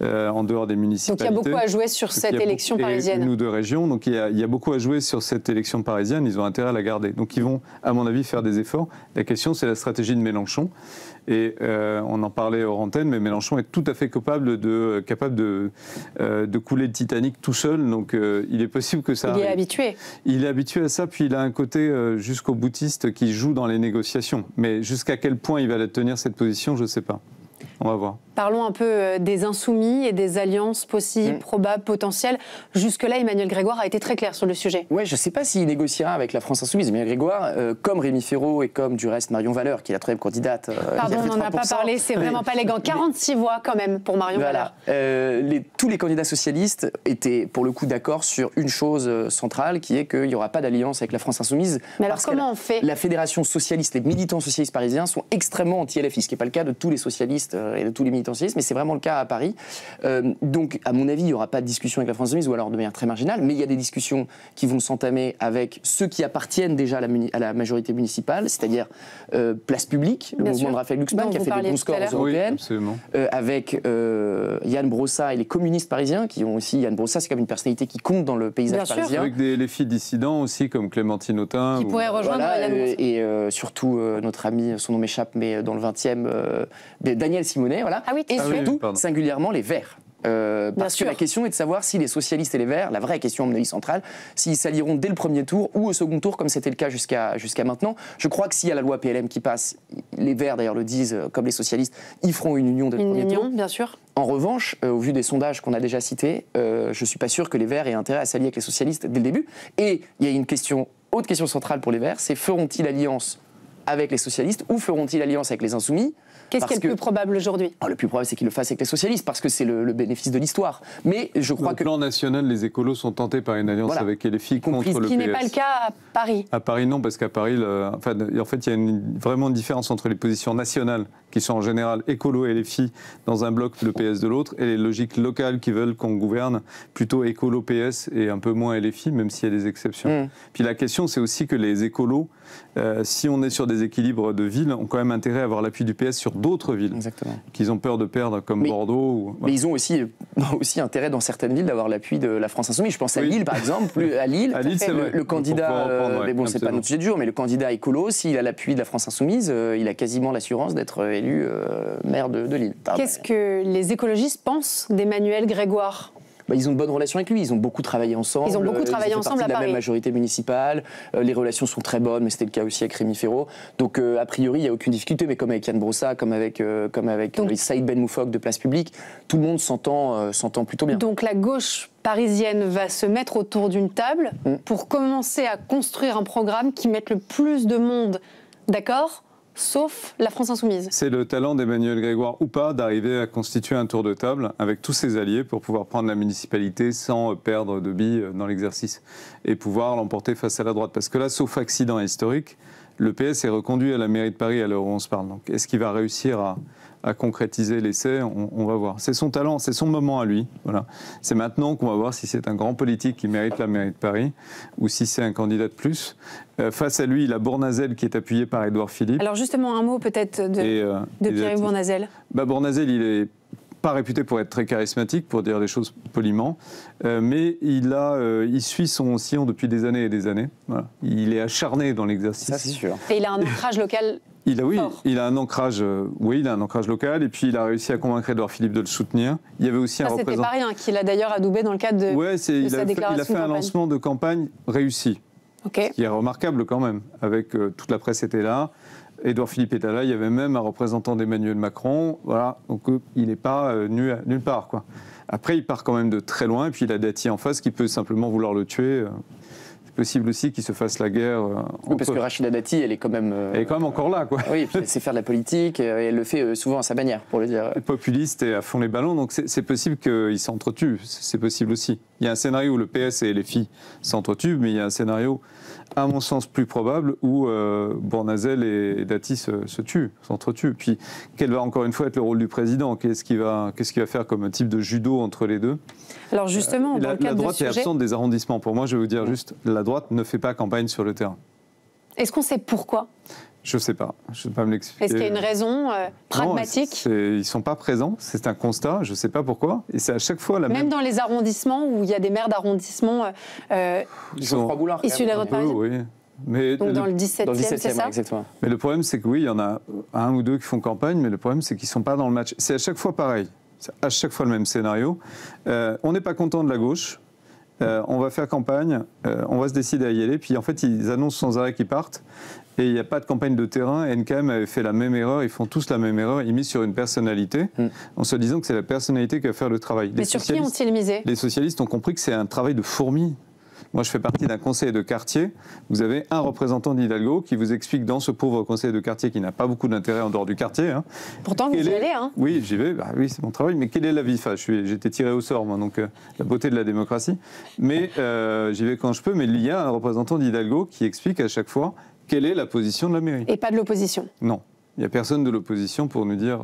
En dehors des municipalités. Donc il y a beaucoup à jouer sur cette élection parisienne. Une ou deux régions, donc il y a beaucoup à jouer sur cette élection parisienne, ils ont intérêt à la garder. Donc ils vont, à mon avis, faire des efforts. La question, c'est la stratégie de Mélenchon. Et on en parlait hors antenne, mais Mélenchon est tout à fait capable de couler le Titanic tout seul, donc il est possible que ça arrive. Il est habitué. Il est habitué à ça, puis il a un côté jusqu'au boutiste qui joue dans les négociations. Mais jusqu'à quel point il va tenir cette position, je ne sais pas. On va voir. Parlons un peu des insoumis et des alliances possibles, probables, potentielles. Jusque-là, Emmanuel Grégoire a été très clair sur le sujet. Ouais, je ne sais pas s'il négociera avec la France Insoumise. Emmanuel Grégoire, comme Rémi Féraud et comme du reste Marion Valeur, qui est la troisième candidate. Pardon, on n'en a pas parlé, c'est vraiment pas élégant. 46 voix quand même pour Marion Valeur. Tous les candidats socialistes étaient pour le coup d'accord sur une chose centrale, qui est qu'il n'y aura pas d'alliance avec la France Insoumise. Mais alors comment on fait ? La fédération socialiste, les militants socialistes parisiens sont extrêmement anti-LFI, ce qui n'est pas le cas de tous les socialistes et de tous les militants socialistes, mais c'est vraiment le cas à Paris. Donc, à mon avis, il n'y aura pas de discussion avec la France Insoumise, ou alors de manière très marginale, mais il y a des discussions qui vont s'entamer avec ceux qui appartiennent déjà à la majorité municipale, c'est-à-dire Place Publique, le mouvement de Raphaël Glucksmann, qui a fait des bons scores aux européennes, avec Yann Brossat et les communistes parisiens, qui ont aussi... Yann Brossat, c'est comme une personnalité qui compte dans le paysage parisien. Avec des LFI dissidents aussi, comme Clémentine Autain. Qui pourrait rejoindre Yann Brossat. Et surtout, notre ami, son nom m'échappe, mais dans le 20e, Daniel Simonet, voilà. Ah oui, et surtout, singulièrement, les Verts. Parce que la question est de savoir si les socialistes et les Verts, la vraie question à mon avis centrale, s'ils s'allieront dès le premier tour ou au second tour, comme c'était le cas jusqu'à maintenant. Je crois que s'il y a la loi PLM qui passe, les Verts d'ailleurs le disent, comme les socialistes, ils feront une union dès le premier tour. Bien sûr. En revanche, au vu des sondages qu'on a déjà cités, je ne suis pas sûr que les Verts aient intérêt à s'allier avec les socialistes dès le début. Et il y a une autre question centrale pour les Verts, c'est feront-ils alliance avec les socialistes ou feront-ils alliance avec les insoumis ? Qu'est-ce qui est le plus probable aujourd'hui ? Le plus probable, c'est qu'ils le fassent avec les socialistes, parce que c'est le bénéfice de l'histoire. Mais je crois que... Au plan national, les écolos sont tentés par une alliance avec LFI contre le PS. Ce qui n'est pas le cas à Paris. À Paris, non, parce qu'à Paris, en fait, il y a vraiment une différence entre les positions nationales, qui sont en général écolo et LFI dans un bloc, le PS de l'autre, et les logiques locales qui veulent qu'on gouverne plutôt écolo-PS et un peu moins LFI, même s'il y a des exceptions. Puis la question, c'est aussi que les écolos, si on est sur des équilibres de villes, ont quand même intérêt à avoir l'appui du PS sur d'autres villes qu'ils ont peur de perdre, comme Bordeaux. Mais ils ont aussi intérêt dans certaines villes d'avoir l'appui de la France Insoumise. Je pense à Lille, par exemple. À Lille, le candidat, mais bon, c'est pas notre sujet du jour, mais le candidat écolo, s'il a l'appui de la France Insoumise, il a quasiment l'assurance d'être élu maire de Lille. Qu'est-ce que les écologistes pensent d'Emmanuel Grégoire ? Ils ont de bonnes relations avec lui, ils ont beaucoup travaillé ensemble. Ils ont beaucoup travaillé ensemble à Paris. Ils font partie de la même majorité municipale, les relations sont très bonnes, mais c'était le cas aussi avec Rémi Féraud. Donc a priori, il n'y a aucune difficulté, mais comme avec Yann Brossat, comme avec Saïd Ben Moufok de Place Publique, tout le monde s'entend plutôt bien. Donc la gauche parisienne va se mettre autour d'une table pour commencer à construire un programme qui mette le plus de monde d'accord, sauf la France Insoumise. C'est le talent d'Emmanuel Grégoire ou pas d'arriver à constituer un tour de table avec tous ses alliés pour pouvoir prendre la municipalité sans perdre de billes dans l'exercice et pouvoir l'emporter face à la droite. Parce que là, sauf accident historique, le PS est reconduit à la mairie de Paris à l'heure où on se parle. Donc est-ce qu'il va réussir à concrétiser l'essai? On va voir. C'est son talent, c'est son moment à lui. Voilà. C'est maintenant qu'on va voir si c'est un grand politique qui mérite la mairie de Paris ou si c'est un candidat de plus. Face à lui, il a Bournazel qui est appuyé par Édouard Philippe. Alors justement, un mot peut-être de Pierre-Yves Bournazel. Bournazel, il est pas réputé pour être très charismatique, pour dire les choses poliment, mais il suit son sillon depuis des années et des années. Voilà. Il est acharné dans l'exercice. Ça, c'est sûr. Et il a un ancrage local. Il a un ancrage local, et puis il a réussi à convaincre Édouard Philippe de le soutenir. Il y avait aussi un représentant. C'était pas rien, qu'il a d'ailleurs adoubé dans le cadre de sa déclaration. Il a fait un lancement de campagne réussi, ce qui est remarquable quand même. Avec toute la presse était là, Édouard Philippe était là, il y avait même un représentant d'Emmanuel Macron. Voilà, donc il n'est pas nulle part, quoi. Après, il part quand même de très loin, et puis il a Dati en face qui peut simplement vouloir le tuer. Possible aussi qu'ils se fassent la guerre. Oui, parce que Rachida Dati, elle est quand même encore là, quoi. Oui, elle sait faire de la politique et elle le fait souvent à sa manière, pour le dire. Populiste et à fond les ballons, donc c'est possible qu'ils s'entretuent. C'est possible aussi. Il y a un scénario où le PS et les filles s'entretuent, mais il y a un scénario, à mon sens, plus probable où Bournazel et Dati s'entretuent. Puis, quel va encore une fois être le rôle du président? Qu'est-ce qu'il va faire comme un type de judo entre les deux? Alors justement, dans le cadre la droite est absente des arrondissements. Pour moi, je vais vous dire juste, la droite ne fait pas campagne sur le terrain. Est-ce qu'on sait pourquoi? Je ne sais pas. Je ne peux pas me l'expliquer. Est-ce qu'il y a une raison pragmatique? Non, ils ne sont pas présents. C'est un constat. Je ne sais pas pourquoi. Et c'est à chaque fois la même. Même dans les arrondissements où il y a des maires d'arrondissement ils sont Croix-Goulard, issus de la droite parisienne. Oui. Mais donc dans le 17e, c'est ça? Exactement. Mais le problème, c'est que oui, il y en a un ou deux qui font campagne, mais le problème, c'est qu'ils ne sont pas dans le match. C'est à chaque fois pareil. C'est à chaque fois le même scénario. On n'est pas content de la gauche. on va faire campagne, on va se décider à y aller. Puis en fait, ils annoncent sans arrêt qu'ils partent. Et il n'y a pas de campagne de terrain. NKM avait fait la même erreur, ils font tous la même erreur. Ils misent sur une personnalité, en se disant que c'est la personnalité qui va faire le travail. Mais sur qui ont-ils misé? Les socialistes ont compris que c'est un travail de fourmi. Moi, je fais partie d'un conseil de quartier. Vous avez un représentant d'Hidalgo qui vous explique dans ce pauvre conseil de quartier qui n'a pas beaucoup d'intérêt en dehors du quartier. Hein, pourtant, vous y allez, hein? Oui, j'y vais. Bah, oui, c'est mon travail. Mais quel est l'avis? Enfin, j'ai été tiré au sort, moi, donc la beauté de la démocratie. Mais j'y vais quand je peux. Mais il y a un représentant d'Hidalgo qui explique à chaque fois quelle est la position de la mairie. Et pas de l'opposition? Non. Il n'y a personne de l'opposition pour nous dire...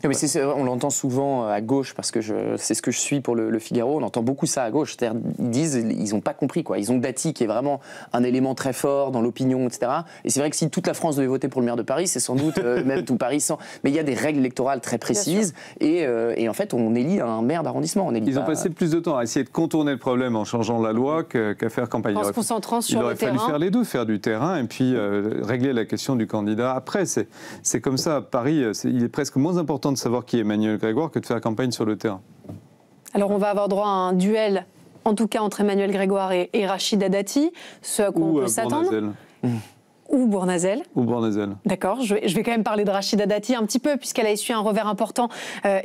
Mais on l'entend souvent à gauche, parce que c'est ce que je suis pour le Figaro, on entend beaucoup ça à gauche. C'est-à-dire, ils disent, ils n'ont pas compris, quoi. Ils ont Dati qui est vraiment un élément très fort dans l'opinion, etc. Et c'est vrai que si toute la France devait voter pour le maire de Paris, c'est sans doute même tout Paris sans. Mais il y a des règles électorales très précises, et en fait, on élit un maire d'arrondissement. Ils ont passé plus de temps à essayer de contourner le problème en changeant la loi qu'à faire campagne. En se concentrant sur le terrain. Il aurait fallu faire les deux, faire du terrain et puis régler la question du candidat après. C'est comme ça, à Paris, il est presque moins important de savoir qui est Emmanuel Grégoire que de faire campagne sur le terrain. Alors on va avoir droit à un duel, en tout cas entre Emmanuel Grégoire et Rachida Dati, ce à quoi on peut s'attendre. Ou Bournazel. Ou Bournazel. D'accord, je vais quand même parler de Rachida Dati un petit peu, puisqu'elle a essuyé un revers important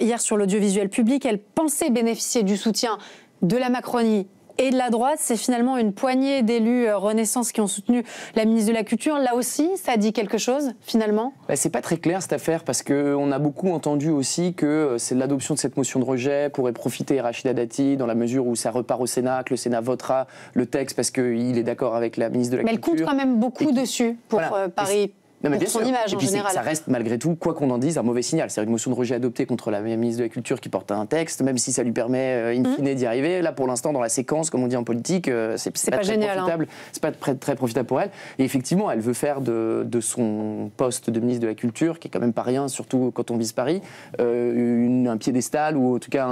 hier sur l'audiovisuel public. Elle pensait bénéficier du soutien de la Macronie et de la droite. C'est finalement une poignée d'élus Renaissance qui ont soutenu la ministre de la Culture. Là aussi, ça dit quelque chose, finalement? C'est pas très clair, cette affaire, parce qu'on a beaucoup entendu aussi que c'est l'adoption de cette motion de rejet pourrait profiter à Rachida Dati, dans la mesure où ça repart au Sénat, que le Sénat votera le texte parce qu'il est d'accord avec la ministre de la Culture. Mais elle compte quand même beaucoup dessus pour Paris. Non, mais pour son image en général. Ça reste malgré tout, quoi qu'on en dise, un mauvais signal. C'est-à-dire une motion de rejet adoptée contre la ministre de la Culture qui porte un texte, même si ça lui permet in fine d'y arriver. Là, pour l'instant, dans la séquence, comme on dit en politique, c'est pas très profitable. C'est pas très profitable pour elle. Et effectivement, elle veut faire de son poste de ministre de la Culture, qui est quand même pas rien, surtout quand on vise Paris, un piédestal ou en tout cas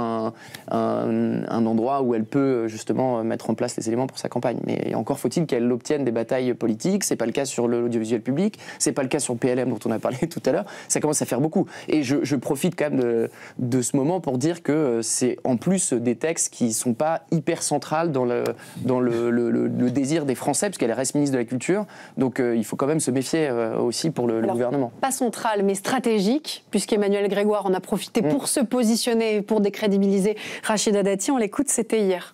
un endroit où elle peut justement mettre en place les éléments pour sa campagne. Mais encore faut-il qu'elle obtienne des batailles politiques. C'est pas le cas sur l'audiovisuel public. C'est pas le cas sur PLM dont on a parlé tout à l'heure. Ça commence à faire beaucoup. Et je profite quand même de ce moment pour dire que c'est en plus des textes qui sont pas hyper centrales dans le désir des Français, parce qu'elle reste ministre de la Culture. Donc il faut quand même se méfier aussi pour le gouvernement. Pas central, mais stratégique, puisqu'Emmanuel Grégoire en a profité pour se positionner, pour décrédibiliser Rachida Dati. On l'écoute, c'était hier.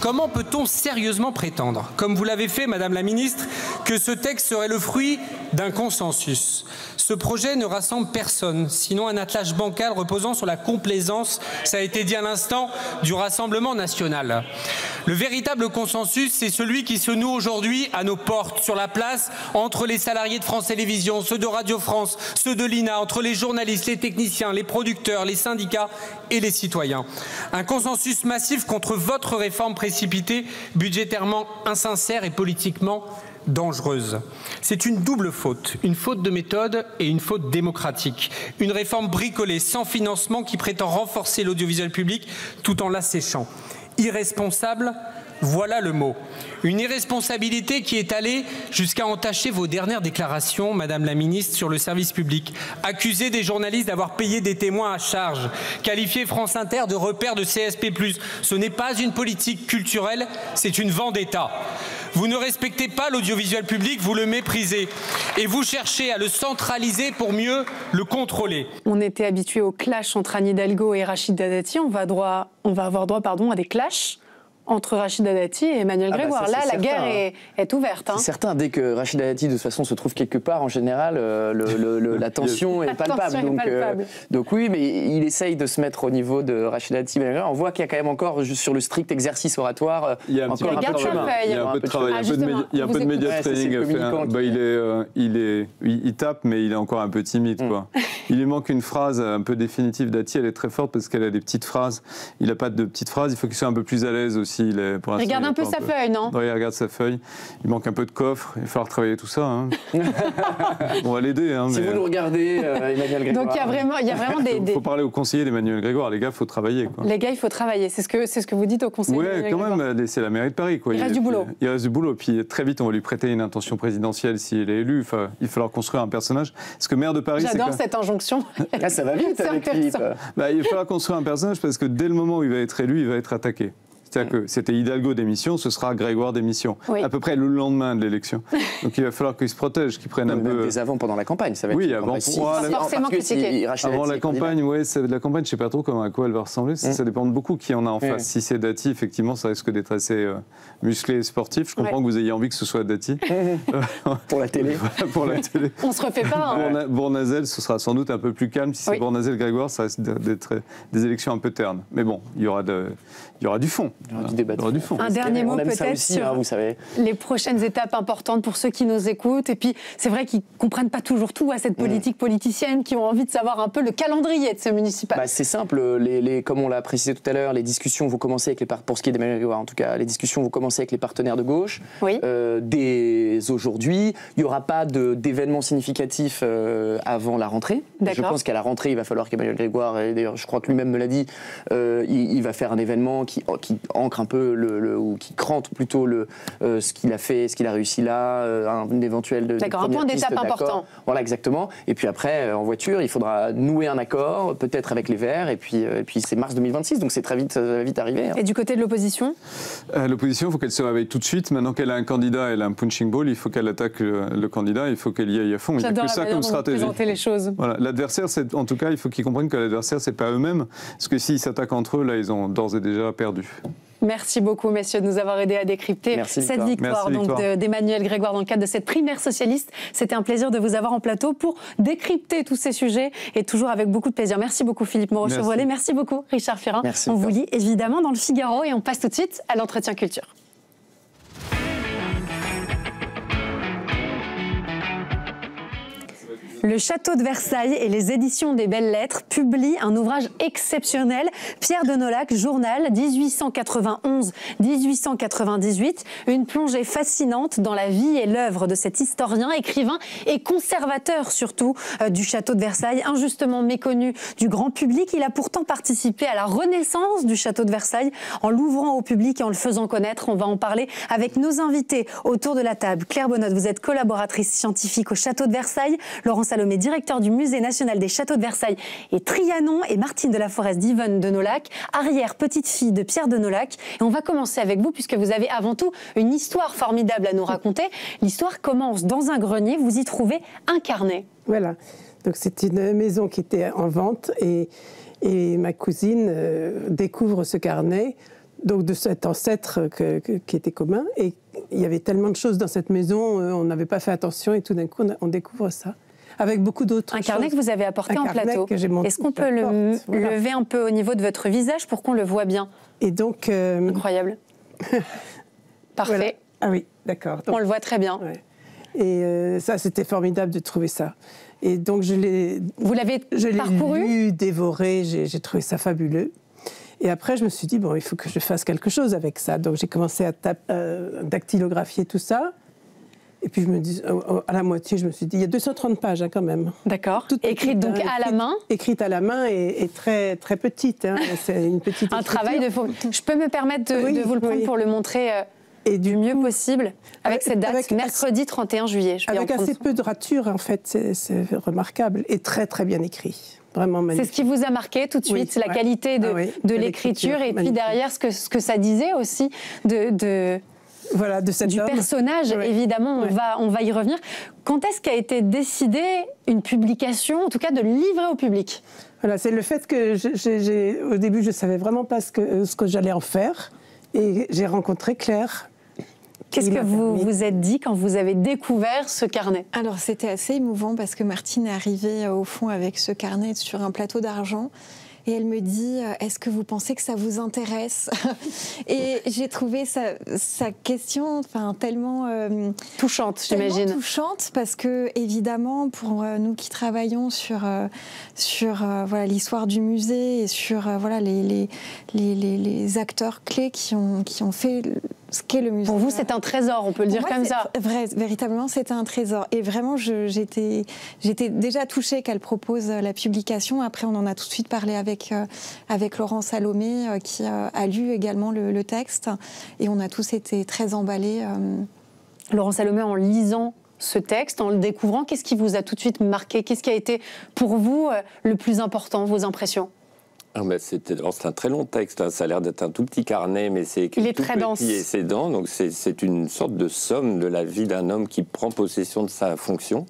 Comment peut-on sérieusement prétendre, comme vous l'avez fait, Madame la Ministre, que ce texte serait le fruit d'un consensus? Ce projet ne rassemble personne, sinon un attelage bancal reposant sur la complaisance, ça a été dit à l'instant, du Rassemblement national. Le véritable consensus, c'est celui qui se noue aujourd'hui à nos portes, sur la place, entre les salariés de France Télévisions, ceux de Radio France, ceux de l'INA, entre les journalistes, les techniciens, les producteurs, les syndicats et les citoyens. Un consensus massif contre votre réforme précipitée, budgétairement insincère et politiquement dangereuse. C'est une double faute, une faute de méthode et une faute démocratique. Une réforme bricolée, sans financement, qui prétend renforcer l'audiovisuel public tout en l'asséchant. Irresponsable, voilà le mot. Une irresponsabilité qui est allée jusqu'à entacher vos dernières déclarations, Madame la Ministre, sur le service public. Accuser des journalistes d'avoir payé des témoins à charge. Qualifier France Inter de repère de CSP+. Ce n'est pas une politique culturelle, c'est une vendetta. Vous ne respectez pas l'audiovisuel public, vous le méprisez. Et vous cherchez à le centraliser pour mieux le contrôler. On était habitué au clash entre Anne Hidalgo et Rachida Dati. On va avoir droit à des clashs entre Rachida Dati et Emmanuel Grégoire. Là, la guerre est ouverte. C'est certain, dès que Rachida Dati, de toute façon, se trouve quelque part, en général, la tension est palpable. Donc oui, mais il essaye de se mettre au niveau de Rachida Dati. On voit qu'il y a quand même encore, juste sur le strict exercice oratoire, il y a encore un peu de chemin. Il y a un peu de travail, il y a un peu de média training à faire. Il tape, mais il est encore un peu timide, quoi. Il lui manque une phrase un peu définitive. Dati, elle est très forte parce qu'elle a des petites phrases. Il n'a pas de petites phrases, il faut qu'il soit un peu plus à l'aise aussi pour l'instant, regarde un peu sa feuille, non? Oui, il regarde sa feuille. Il manque un peu de coffre. Il va falloir travailler tout ça. Hein. On va l'aider. Hein, si vous nous regardez, Emmanuel Grégoire. Donc il y a vraiment des... Il faut parler aux conseillers d'Emmanuel Grégoire. Les gars, il faut travailler. Quoi. Les gars, il faut travailler. C'est ce que vous dites aux conseillers. Oui, quand même. C'est la mairie de Paris. Quoi. Il reste du boulot. Il reste du boulot. Puis très vite, on va lui prêter une intention présidentielle s'il est élu. Enfin, il va falloir construire un personnage. Parce que maire de Paris, j'adore cette injonction. Ah, ça va vite avec Philippe. Il va falloir construire un personnage parce que dès le moment où il va être élu, il va être attaqué. C'est-à-dire que c'était Hidalgo démission, ce sera Grégoire démission. Oui. À peu près le lendemain de l'élection. Donc il va falloir qu'il se protège, qu'il prenne un peu... Dès avant, pendant la campagne, ça va être... Oui, avant. Forcément critiqué. Avant la campagne, ouais, la campagne, je ne sais pas trop à quoi elle va ressembler. Ça dépend de beaucoup qui en a en face. Si c'est Dati, effectivement, ça risque d'être assez musclé et sportif. Je comprends que vous ayez envie que ce soit Dati. Pour la télé. Pour la télé. On se refait pas. Hein. Bournazel, ce sera sans doute un peu plus calme. Si c'est Bournazel-Grégoire, ça risque d'être des élections un peu ternes. Mais bon, il y aura du fond. Il y aura du débat. Un dernier mot peut-être sur vous savez. Les prochaines étapes importantes pour ceux qui nous écoutent. Et puis, c'est vrai qu'ils ne comprennent pas toujours tout à cette politique politicienne, qui ont envie de savoir un peu le calendrier de ce municipal. C'est simple, comme on l'a précisé tout à l'heure, les discussions vont commencer avec pour ce qui est d'Emmanuel Grégoire en tout cas, les discussions vont commencer avec les partenaires de gauche. Oui. Dès aujourd'hui, il n'y aura pas d'événements significatifs avant la rentrée. Je pense qu'à la rentrée, il va falloir qu'Emmanuel Grégoire, et d'ailleurs je crois que lui-même me l'a dit, il va faire un événement qui ancre un peu ou qui crante plutôt ce qu'il a fait, ce qu'il a réussi là, un éventuel D'accord, un point d'étape important. Voilà, exactement. Et puis après, en voiture, il faudra nouer un accord, peut-être avec les Verts, et puis c'est mars 2026, donc c'est très vite, ça va vite arriver. Hein. Et du côté de l'opposition? L'opposition, il faut qu'elle se réveille tout de suite. Maintenant qu'elle a un candidat, elle a un punching ball, il faut qu'elle attaque le candidat, il faut qu'elle y aille à fond. Il n'y a que ça comme stratégie. Présenter les choses. Voilà. L'adversaire, en tout cas, il faut qu'ils comprennent que l'adversaire, c'est pas eux-mêmes, parce que s'ils s'attaquent entre eux, là, ils ont d'ores et déjà perdu. Merci beaucoup, messieurs, de nous avoir aidés à décrypter cette victoire d'Emmanuel Grégoire dans le cadre de cette primaire socialiste. C'était un plaisir de vous avoir en plateau pour décrypter tous ces sujets et toujours avec beaucoup de plaisir. Merci beaucoup, Philippe Moreau-Chevrolet. Merci beaucoup, Richard Ferrand. On vous lit évidemment dans le Figaro et on passe tout de suite à l'entretien culture. Le Château de Versailles et les éditions des Belles Lettres publient un ouvrage exceptionnel, Pierre de Nolhac, journal 1891-1898, une plongée fascinante dans la vie et l'œuvre de cet historien, écrivain et conservateur surtout du Château de Versailles, injustement méconnu du grand public. Il a pourtant participé à la renaissance du Château de Versailles en l'ouvrant au public et en le faisant connaître. On va en parler avec nos invités autour de la table. Claire Bonnotte, vous êtes collaboratrice scientifique au Château de Versailles. Laurent Salomé, directeur du Musée national des Châteaux de Versailles et Trianon, et Martine de la Forest d'Yvonne de Nolhac, arrière-petite-fille de Pierre de Nolhac. Et on va commencer avec vous, puisque vous avez avant tout une histoire formidable à nous raconter. L'histoire commence dans un grenier, vous y trouvez un carnet. Voilà, donc c'est une maison qui était en vente et ma cousine découvre ce carnet, donc de cet ancêtre qui était commun, et il y avait tellement de choses dans cette maison, on n'avait pas fait attention et tout d'un coup on découvre ça. Avec beaucoup d'autres choses. Un carnet que vous avez apporté en plateau. Est-ce qu'on peut le lever un peu au niveau de votre visage pour qu'on le voit bien? Et donc... Incroyable. Parfait. Voilà. Ah oui, d'accord. On le voit très bien. Ouais. Et ça, c'était formidable de trouver ça. Et donc, Vous l'avez parcouru? Je l'ai lu, dévoré, j'ai trouvé ça fabuleux. Et après, je me suis dit, bon, il faut que je fasse quelque chose avec ça. Donc, j'ai commencé à dactylographier tout ça. Et puis, je me dis, à la moitié, je me suis dit, il y a 230 pages quand même. D'accord. Écrite donc à la main? Écrite à la main et très, très petite. Hein. C'est une petite un travail de... Je peux me permettre de vous le prendre pour le montrer du mieux possible, avec cette date, mercredi 31 juillet. Avec assez peu de rature, en fait, c'est remarquable. Et très, très bien écrit. Vraiment magnifique. C'est ce qui vous a marqué tout de suite, la qualité de l'écriture, et puis derrière, ce que ça disait aussi voilà, de cet du personnage, évidemment, on va y revenir. Quand est-ce qu'a été décidée une publication, en tout cas de le livrer au public? Voilà, c'est le fait que au début, je ne savais vraiment pas ce que j'allais en faire. Et j'ai rencontré Claire. Qu'est-ce que vous vous êtes dit quand vous avez découvert ce carnet? Alors, c'était assez émouvant parce que Martine est arrivée au fond avec ce carnet sur un plateau d'argent. et elle me dit est-ce que vous pensez que ça vous intéresse? Et j'ai trouvé sa question tellement touchante, j'imagine. Tellement touchante, parce que évidemment pour nous qui travaillons sur voilà, l'histoire du musée et sur voilà, les acteurs clés qui ont fait ce qu'est le musée. Pour vous, c'est un trésor, on peut le dire comme ça. Véritablement, c'était un trésor. Et vraiment, j'étais déjà touchée qu'elle propose la publication. Après, on en a tout de suite parlé avec Laurent Salomé, qui a lu également le texte. Et on a tous été très emballés. Laurent Salomé, en lisant ce texte, en le découvrant, qu'est-ce qui vous a tout de suite marqué? Qu'est-ce qui a été pour vous le plus important, vos impressions? C'est un très long texte, hein. Ça a l'air d'être un tout petit carnet, mais c'est écrit tout petit et c'est dense. Donc c'est une sorte de somme de la vie d'un homme qui prend possession de sa fonction.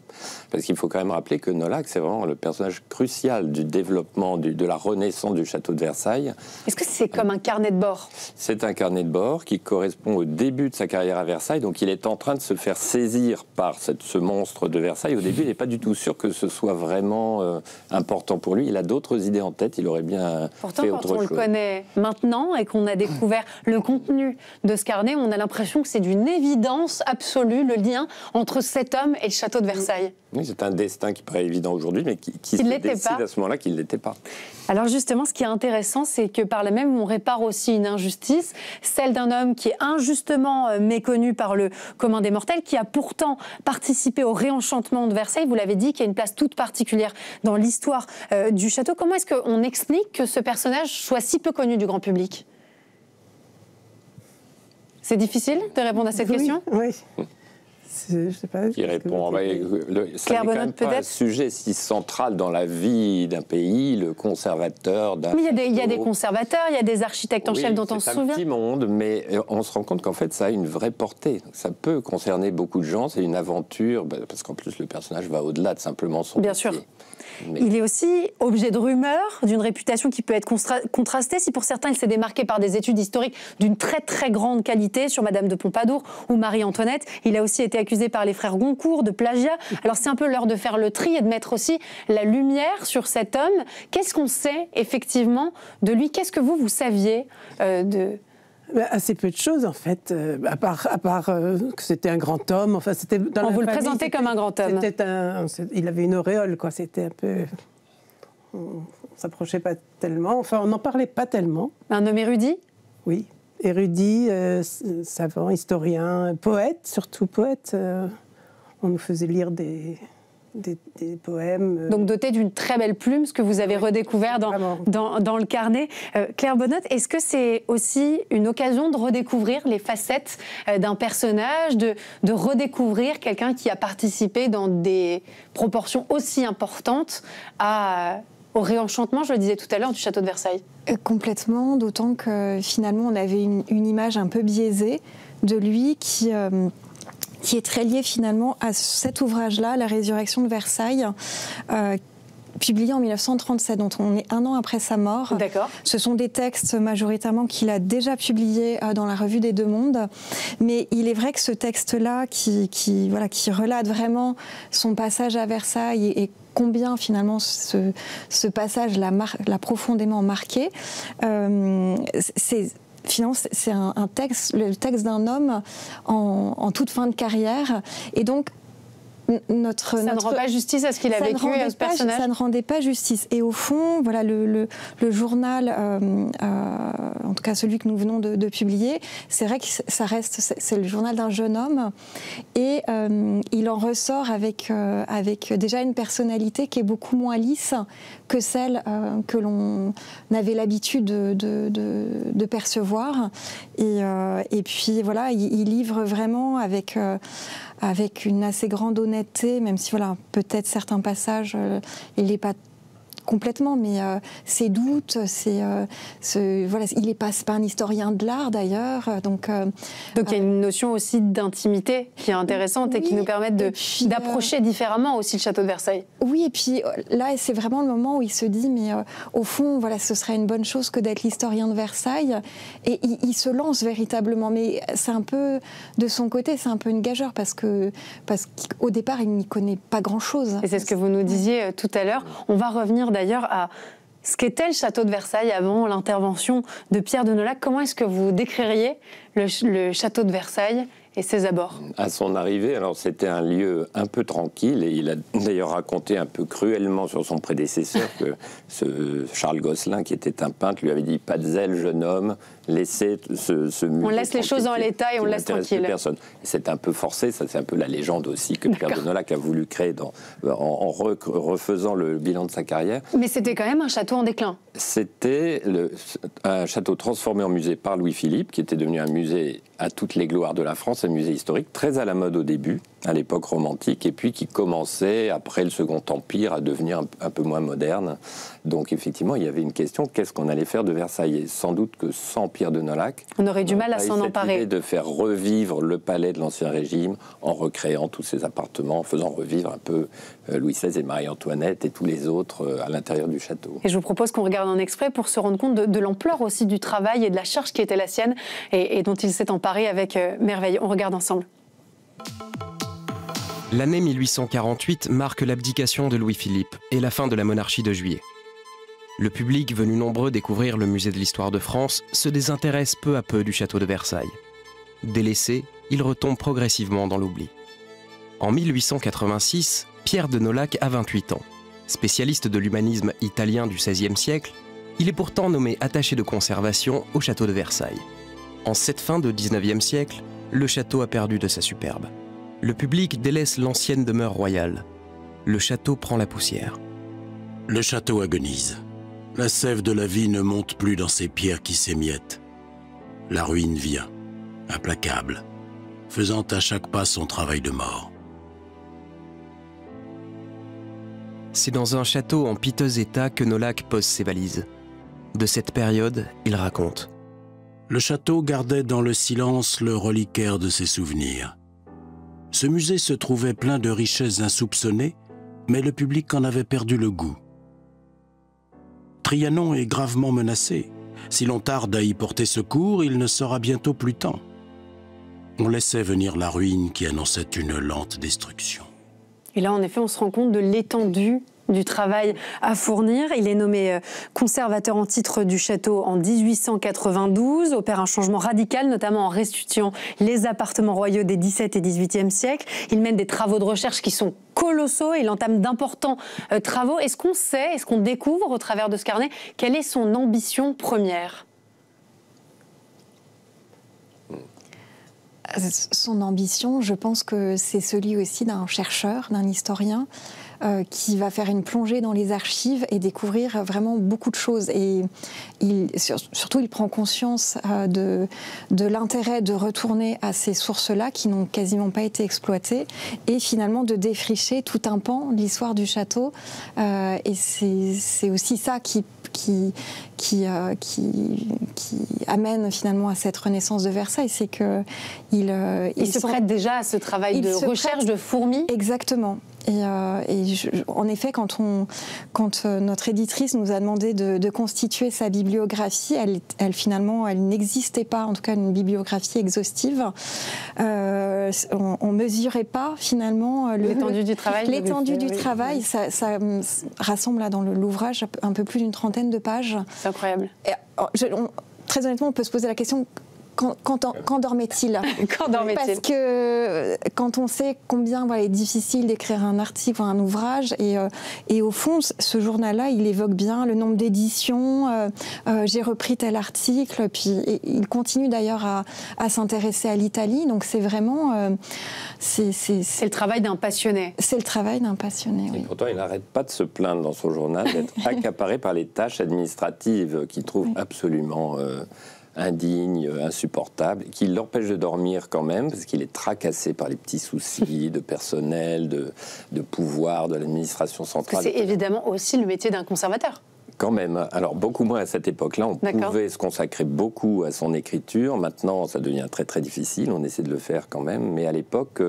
Parce qu'il faut quand même rappeler que Nolhac, c'est vraiment le personnage crucial du développement, de la renaissance du château de Versailles. Est-ce que c'est comme un carnet de bord? C'est un carnet de bord qui correspond au début de sa carrière à Versailles. Donc il est en train de se faire saisir par ce monstre de Versailles. Au début, il n'est pas du tout sûr que ce soit vraiment important pour lui. Il a d'autres idées en tête. Il aurait bien Pourtant, fait quand autre on chose. le connaît maintenant et qu'on a découvert le contenu de ce carnet, on a l'impression que c'est d'une évidence absolue le lien entre cet homme et le château de Versailles. Oui, c'est un destin qui paraît évident aujourd'hui, mais qui se décide à ce moment-là qu'il ne l'était pas. Alors justement, ce qui est intéressant, c'est que par là même, on répare aussi une injustice, celle d'un homme qui est injustement méconnu par le commun des mortels, qui a pourtant participé au réenchantement de Versailles. Vous l'avez dit, qui a une place toute particulière dans l'histoire du château. Comment est-ce qu'on explique que ce personnage soit si peu connu du grand public? C'est difficile de répondre à cette question? Oui. Je sais pas. Qui répond. Ça n'est quand même pas un sujet si central dans la vie d'un pays, le conservateur d'un. Mais il y a des conservateurs, il y a des architectes en chef dont on se souvient. C'est un petit monde, mais on se rend compte qu'en fait, ça a une vraie portée. Donc, ça peut concerner beaucoup de gens. C'est une aventure, parce qu'en plus, le personnage va au-delà de simplement son métier. Bien sûr. Mais... Il est aussi objet de rumeurs, d'une réputation qui peut être contrastée. Si pour certains, il s'est démarqué par des études historiques d'une très très grande qualité sur Madame de Pompadour ou Marie-Antoinette, il a aussi été accusé par les frères Goncourt de plagiat. Alors c'est un peu l'heure de faire le tri et de mettre aussi la lumière sur cet homme. Qu'est-ce qu'on sait effectivement de lui? Qu'est-ce que vous saviez de... Assez peu de choses en fait, à part que c'était un grand homme. Enfin, c'était dans on vous le présentait comme un grand homme. Il avait une auréole, quoi. C'était un peu, on s'approchait pas tellement. Enfin, on n'en parlait pas tellement. Un homme érudit? Oui, érudit, savant, historien, poète, surtout poète. On nous faisait lire des poèmes. Donc doté d'une très belle plume, ce que vous avez redécouvert dans le carnet. Claire Bonnotte, est-ce que c'est aussi une occasion de redécouvrir les facettes d'un personnage, de redécouvrir quelqu'un qui a participé dans des proportions aussi importantes au réenchantement, je le disais tout à l'heure, du château de Versailles? Complètement, d'autant que finalement on avait une image un peu biaisée de lui qui est très lié finalement à cet ouvrage-là, La Résurrection de Versailles, publié en 1937, dont on est un an après sa mort. D'accord. Ce sont des textes majoritairement qu'il a déjà publiés dans la Revue des Deux Mondes, mais il est vrai que ce texte-là, qui relate vraiment son passage à Versailles et combien finalement ce passage l'a profondément marqué, finalement, c'est le texte d'un homme en toute fin de carrière. Et donc, ça ne rend pas justice à ce qu'il a vécu et à ce personnage. Ça ne rendait pas justice. Et au fond, voilà, le journal, en tout cas celui que nous venons de publier, c'est vrai que c'est le journal d'un jeune homme. Et il en ressort avec déjà une personnalité qui est beaucoup moins lisse que celle que l'on avait l'habitude de percevoir. Et puis voilà, il livre vraiment avec une assez grande honnêteté, même si voilà, peut-être certains passages, il n'est pas complètement, mais ses doutes, voilà, il n'est pas un historien de l'art d'ailleurs, donc il y a une notion aussi d'intimité qui est intéressante et qui nous permet d'approcher différemment aussi le château de Versailles. Oui, et puis là, c'est vraiment le moment où il se dit, mais au fond, voilà, ce serait une bonne chose que d'être l'historien de Versailles, et il se lance véritablement, mais c'est un peu, de son côté, c'est un peu une gageure, parce qu'au départ, il n'y connaît pas grand-chose. Et c'est ce que vous nous disiez tout à l'heure. On va revenir d'ailleurs à Ce qu'était le château de Versailles avant l'intervention de Pierre de Nolhac, comment est-ce que vous décririez le château de Versailles et ses abords? À son arrivée, alors c'était un lieu un peu tranquille, et il a d'ailleurs raconté un peu cruellement sur son prédécesseur que ce Charles Gosselin, qui était un peintre, lui avait dit « Pas de zèle, jeune homme, laissez ce musée. » On laisse les choses en l'état et on laisse tranquille. Personne. C'est un peu forcé, ça c'est un peu la légende aussi que Pierre de Nolhac a voulu créer en refaisant le bilan de sa carrière. Mais c'était quand même un château en déclin. C'était un château transformé en musée par Louis-Philippe, qui était devenu un musée à toutes les gloires de la France, un musée historique, très à la mode au début, à l'époque romantique, et puis qui commençait, après le Second Empire, à devenir un peu moins moderne. Donc effectivement, il y avait une question, qu'est-ce qu'on allait faire de Versailles? Et sans doute que sans Pierre de Nolhac, on aurait du mal à s'en emparer. Idée de faire revivre le palais de l'Ancien Régime en recréant tous ces appartements, en faisant revivre un peu Louis XVI et Marie-Antoinette et tous les autres à l'intérieur du château. Et je vous propose qu'on regarde un extrait pour se rendre compte de l'ampleur aussi du travail et de la charge qui était la sienne et dont il s'est emparé avec merveille. On regarde ensemble. L'année 1848 marque l'abdication de Louis-Philippe et la fin de la monarchie de Juillet. Le public, venu nombreux découvrir le musée de l'histoire de France, se désintéresse peu à peu du château de Versailles. Délaissé, il retombe progressivement dans l'oubli. En 1886, Pierre de Nolhac a 28 ans. Spécialiste de l'humanisme italien du XVIe siècle, il est pourtant nommé attaché de conservation au château de Versailles. En cette fin de XIXe siècle, le château a perdu de sa superbe. Le public délaisse l'ancienne demeure royale. Le château prend la poussière. Le château agonise. La sève de la vie ne monte plus dans ces pierres qui s'émiettent. La ruine vient, implacable, faisant à chaque pas son travail de mort. C'est dans un château en piteux état que Nolhac pose ses valises. De cette période, il raconte. Le château gardait dans le silence le reliquaire de ses souvenirs. Ce musée se trouvait plein de richesses insoupçonnées, mais le public en avait perdu le goût. Trianon est gravement menacé. Si l'on tarde à y porter secours, il ne sera bientôt plus temps. On laissait venir la ruine qui annonçait une lente destruction. Et là, en effet, on se rend compte de l'étendue du travail à fournir. Il est nommé conservateur en titre du château en 1892, opère un changement radical, notamment en restituant les appartements royaux des XVIIe et XVIIIe siècles. Il mène des travaux de recherche qui sont colossaux, il entame d'importants travaux. Est-ce qu'on sait, est-ce qu'on découvre au travers de ce carnet, quelle est son ambition première ? Son ambition, je pense que c'est celui aussi d'un chercheur, d'un historien, qui va faire une plongée dans les archives et découvrir vraiment beaucoup de choses. Et surtout, il prend conscience de l'intérêt de retourner à ces sources-là qui n'ont quasiment pas été exploitées et finalement de défricher tout un pan de l'histoire du château. Et c'est aussi ça qui amène finalement à cette renaissance de Versailles, c'est que il se prête déjà à ce travail de recherche de fourmis. Exactement. En effet, quand notre éditrice nous a demandé de constituer sa bibliographie, elle finalement, elle n'existait pas, en tout cas une bibliographie exhaustive. On mesurait pas finalement l'étendue du travail. L'étendue du travail, ça rassemble là dans l'ouvrage un peu plus d'une trentaine de pages. C'est incroyable. Très honnêtement, on peut se poser la question. Quand dormait-il? Quand dormait-il? Parce que quand on sait combien il est difficile d'écrire un article ou un ouvrage, et au fond, ce journal-là, il évoque bien le nombre d'éditions, j'ai repris tel article, puis il continue d'ailleurs à s'intéresser à l'Italie, donc c'est vraiment... c'est le travail d'un passionné. C'est le travail d'un passionné, oui. Et pourtant, il n'arrête pas de se plaindre dans son journal d'être accaparé par les tâches administratives qu'il trouve absolument... indigne, insupportable, qui l'empêche de dormir quand même, parce qu'il est tracassé par les petits soucis de personnel, de pouvoir, de l'administration centrale. C'est évidemment aussi le métier d'un conservateur. Quand même. Alors, beaucoup moins à cette époque-là. On pouvait se consacrer beaucoup à son écriture. Maintenant, ça devient très, très difficile. On essaie de le faire quand même. Mais à l'époque,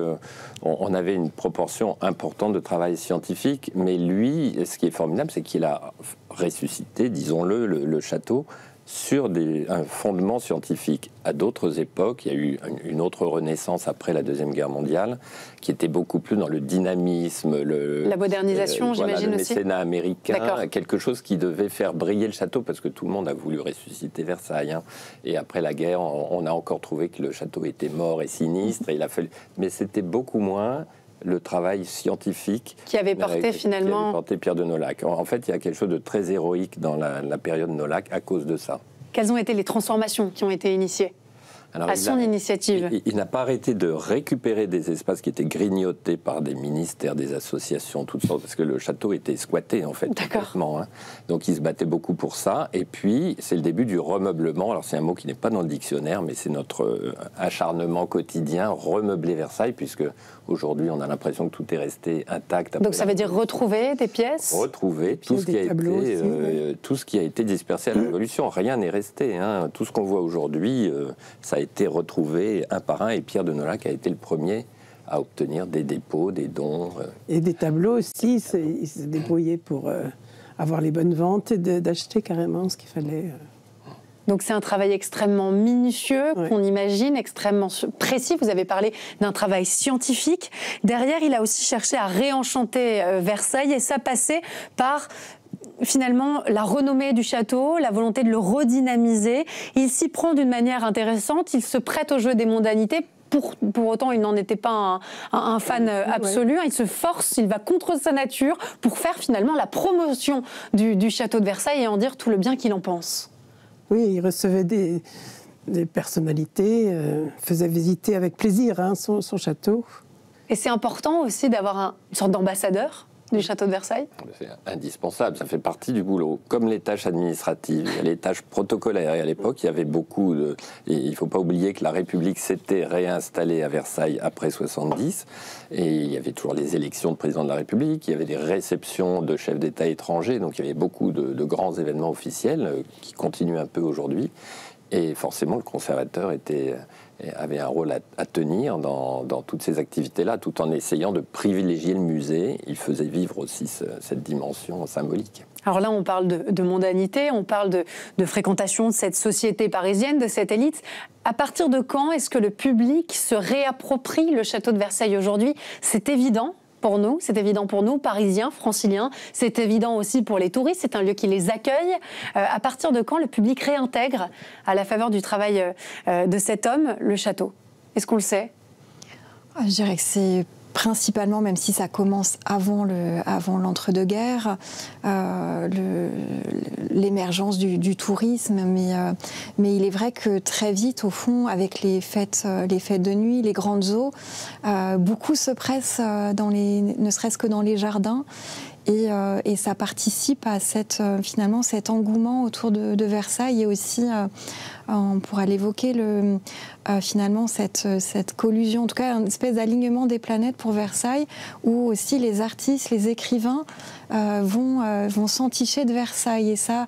on avait une proportion importante de travail scientifique. Mais lui, ce qui est formidable, c'est qu'il a ressuscité, disons-le, le château sur un fondement scientifique. À d'autres époques, il y a eu une autre renaissance après la Deuxième Guerre mondiale, qui était beaucoup plus dans le dynamisme, la modernisation, j'imagine le aussi. mécénat américain, quelque chose qui devait faire briller le château, parce que tout le monde a voulu ressusciter Versailles. Hein. Et après la guerre, on a encore trouvé que le château était mort et sinistre. Et il a fallu... Mais c'était beaucoup moins le travail scientifique qui avait porté finalement... Qui avait porté Pierre de Nolhac. En fait, il y a quelque chose de très héroïque dans la période Nolhac à cause de ça. Quelles ont été les transformations qui ont été initiées à son initiative? Il n'a pas arrêté de récupérer des espaces qui étaient grignotés par des ministères, des associations, toutes sortes, parce que le château était squatté en fait complètement. Hein. Donc il se battait beaucoup pour ça. Et puis c'est le début du remeublement. Alors c'est un mot qui n'est pas dans le dictionnaire, mais c'est notre acharnement quotidien, remeubler Versailles, puisque aujourd'hui on a l'impression que tout est resté intact. Donc ça veut dire retrouver des pièces, retrouver tout ce qui a été, tout ce qui a été dispersé à la Révolution. Rien n'est resté. Hein. Tout ce qu'on voit aujourd'hui, ça a été retrouvé un par un, et Pierre de Nolhac a été le premier à obtenir des dépôts, des dons. Et des tableaux aussi, il s'est débrouillé pour avoir les bonnes ventes et d'acheter carrément ce qu'il fallait. Donc c'est un travail extrêmement minutieux, qu'on imagine, extrêmement précis. Vous avez parlé d'un travail scientifique. Derrière, il a aussi cherché à réenchanter Versailles, et ça passait par... finalement, la renommée du château, la volonté de le redynamiser. Il s'y prend d'une manière intéressante, il se prête au jeu des mondanités. Pour autant, il n'en était pas un fan absolu. Il se force, il va contre sa nature pour faire finalement la promotion du château de Versailles et en dire tout le bien qu'il en pense. Oui, il recevait des personnalités, faisait visiter avec plaisir son château. Et c'est important aussi d'avoir une sorte d'ambassadeur du château de Versailles? C'est indispensable, ça fait partie du boulot. Comme les tâches administratives, les tâches protocolaires. Et à l'époque, il y avait beaucoup de... Et il ne faut pas oublier que la République s'était réinstallée à Versailles après 70. Et il y avait toujours les élections de président de la République, il y avait des réceptions de chefs d'État étrangers. Donc il y avait beaucoup de grands événements officiels qui continuent un peu aujourd'hui. Et forcément, le conservateur avait un rôle à tenir dans toutes ces activités-là, tout en essayant de privilégier le musée. Il faisait vivre aussi cette dimension symbolique. Alors là, on parle de mondanité, on parle de fréquentation de cette société parisienne, de cette élite. À partir de quand est-ce que le public se réapproprie le château de Versailles aujourd'hui? C'est évident pour nous, c'est évident pour nous, Parisiens, Franciliens, c'est évident aussi pour les touristes, c'est un lieu qui les accueille. À partir de quand le public réintègre, à la faveur du travail de cet homme, le château? Est-ce qu'on le sait? Je dirais que c'est principalement, même si ça commence avant l'entre-deux-guerres, l'émergence du tourisme, mais il est vrai que très vite, au fond, avec les fêtes de nuit, les grandes eaux, beaucoup se pressent ne serait-ce que dans les jardins. Et ça participe à finalement cet engouement autour de Versailles, et aussi, on pourra l'évoquer, finalement cette collusion, en tout cas une espèce d'alignement des planètes pour Versailles, où aussi les artistes, les écrivains vont s'enticher de Versailles. Et ça,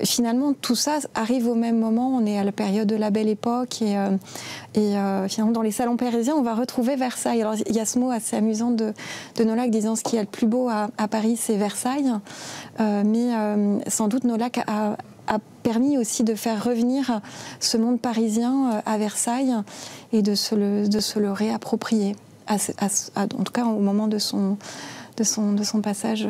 finalement, tout ça arrive au même moment. On est à la période de la Belle Époque, et finalement, dans les salons parisiens, on va retrouver Versailles. Alors, il y a ce mot assez amusant de Nolhac disant ce qui est le plus beau à Paris, c'est Versailles. Mais sans doute, Nolhac a permis aussi de faire revenir ce monde parisien à Versailles, et de se le réapproprier, en tout cas au moment de son passage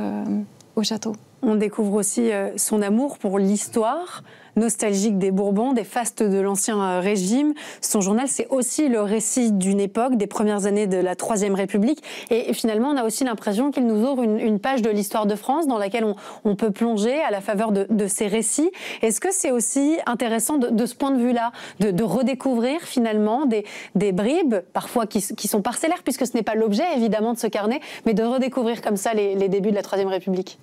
au château. On découvre aussi son amour pour l'histoire, nostalgique des Bourbons, des fastes de l'Ancien Régime. Son journal, c'est aussi le récit d'une époque, des premières années de la Troisième République. Et finalement, on a aussi l'impression qu'il nous ouvre une page de l'histoire de France dans laquelle on peut plonger à la faveur de ces récits. Est-ce que c'est aussi intéressant de ce point de vue-là, de redécouvrir finalement des bribes, parfois qui sont parcellaires, puisque ce n'est pas l'objet évidemment de ce carnet, mais de redécouvrir comme ça les débuts de la Troisième République?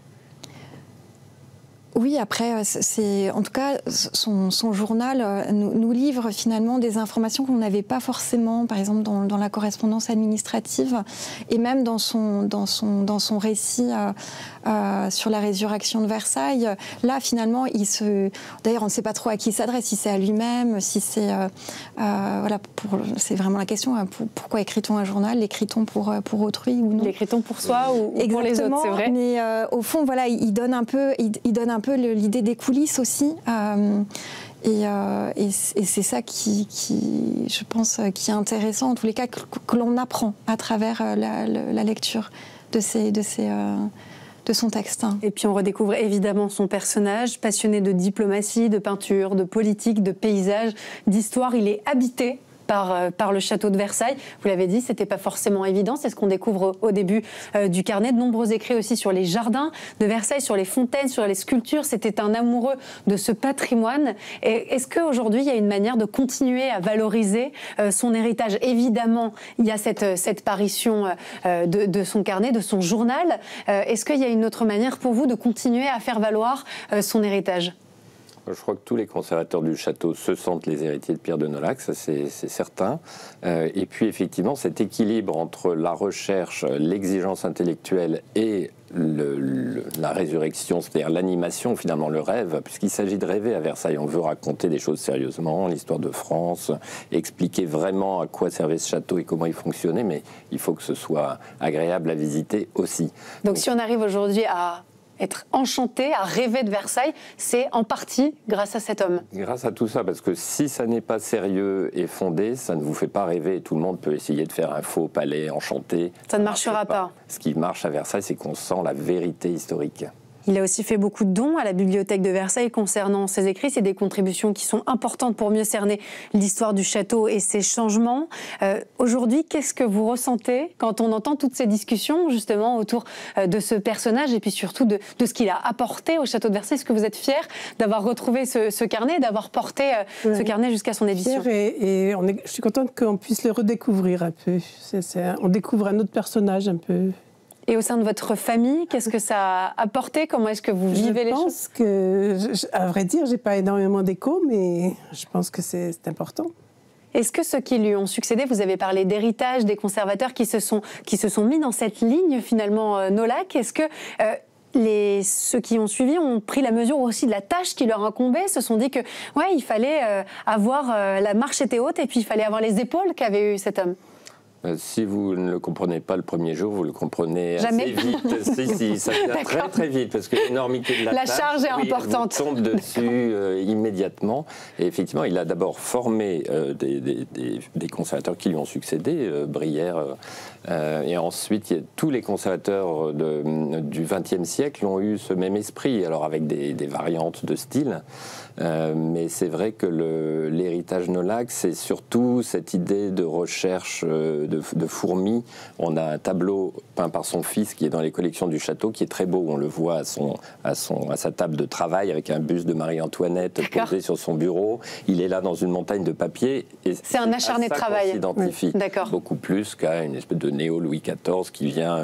Oui, après, en tout cas, son journal nous livre finalement des informations qu'on n'avait pas forcément, par exemple dans la correspondance administrative, et même dans son récit sur la résurrection de Versailles. Là, finalement, d'ailleurs, on ne sait pas trop à qui il s'adresse, si c'est à lui-même, si c'est... c'est vraiment la question. Pourquoi écrit-on un journal? L'écrit-on pour autrui ou non? L'écrit-on pour soi ou pour les autres, c'est vrai. Mais au fond, voilà, il donne un peu peu l'idée des coulisses aussi. Et c'est ça qui, je pense, qui est intéressant, en tous les cas, que l'on apprend à travers la lecture de son texte. Et puis on redécouvre évidemment son personnage, passionné de diplomatie, de peinture, de politique, de paysage, d'histoire. Il est habité par le château de Versailles. Vous l'avez dit, c'était pas forcément évident. C'est ce qu'on découvre au début du carnet. De nombreux écrits aussi sur les jardins de Versailles, sur les fontaines, sur les sculptures. C'était un amoureux de ce patrimoine. Et est-ce qu'aujourd'hui, il y a une manière de continuer à valoriser son héritage? Évidemment, il y a cette parution de son carnet, de son journal. Est-ce qu'il y a une autre manière pour vous de continuer à faire valoir son héritage? Je crois que tous les conservateurs du château se sentent les héritiers de Pierre de Nolhac, ça c'est certain. Et puis effectivement, cet équilibre entre la recherche, l'exigence intellectuelle et la résurrection, c'est-à-dire l'animation, finalement le rêve, puisqu'il s'agit de rêver à Versailles. On veut raconter des choses sérieusement, l'histoire de France, expliquer vraiment à quoi servait ce château et comment il fonctionnait, mais il faut que ce soit agréable à visiter aussi. Donc si on arrive aujourd'hui à être enchanté, à rêver de Versailles, c'est en partie grâce à cet homme. Grâce à tout ça, parce que si ça n'est pas sérieux et fondé, ça ne vous fait pas rêver. Et tout le monde peut essayer de faire un faux palais enchanté. Ça ne marchera pas. Ce qui marche à Versailles, c'est qu'on sent la vérité historique. Il a aussi fait beaucoup de dons à la bibliothèque de Versailles concernant ses écrits. C'est des contributions qui sont importantes pour mieux cerner l'histoire du château et ses changements. Aujourd'hui, qu'est-ce que vous ressentez quand on entend toutes ces discussions justement autour de ce personnage et puis surtout de ce qu'il a apporté au château de Versailles? Est-ce que vous êtes fier d'avoir retrouvé ce carnet, d'avoir porté ce carnet jusqu'à son édition? Et je suis contente qu'on puisse le redécouvrir un peu. On découvre un autre personnage un peu. Et au sein de votre famille, qu'est-ce que ça a apporté? Comment est-ce que vous vivez les choses? Je pense que, à vrai dire, j'ai pas énormément d'écho, mais je pense que c'est important. Est-ce que ceux qui lui ont succédé, vous avez parlé d'héritage, des conservateurs qui se sont mis dans cette ligne finalement Nolhac, est-ce que ceux qui ont suivi ont pris la mesure aussi de la tâche qui leur incombait, se sont dit que ouais, il fallait avoir la marche était haute et puis il fallait avoir les épaules qu'avait eu cet homme? Si vous ne le comprenez pas le premier jour, vous le comprenez Jamais. assez vite. Si, ça vient très très vite, parce que l'énormité de la tâche, charge est importante. Vous tombe dessus immédiatement. Et effectivement, il a d'abord formé des conservateurs qui lui ont succédé, Brière, et ensuite tous les conservateurs du XXe siècle ont eu ce même esprit, alors avec des variantes de style. Mais c'est vrai que l'héritage Nolhac, c'est surtout cette idée de recherche de fourmis. On a un tableau peint par son fils qui est dans les collections du château, qui est très beau. On le voit à sa table de travail avec un buste de Marie-Antoinette posé sur son bureau. Il est là dans une montagne de papier. C'est un acharné de travail. On s'identifie beaucoup plus qu'à une espèce de néo-Louis XIV qui vient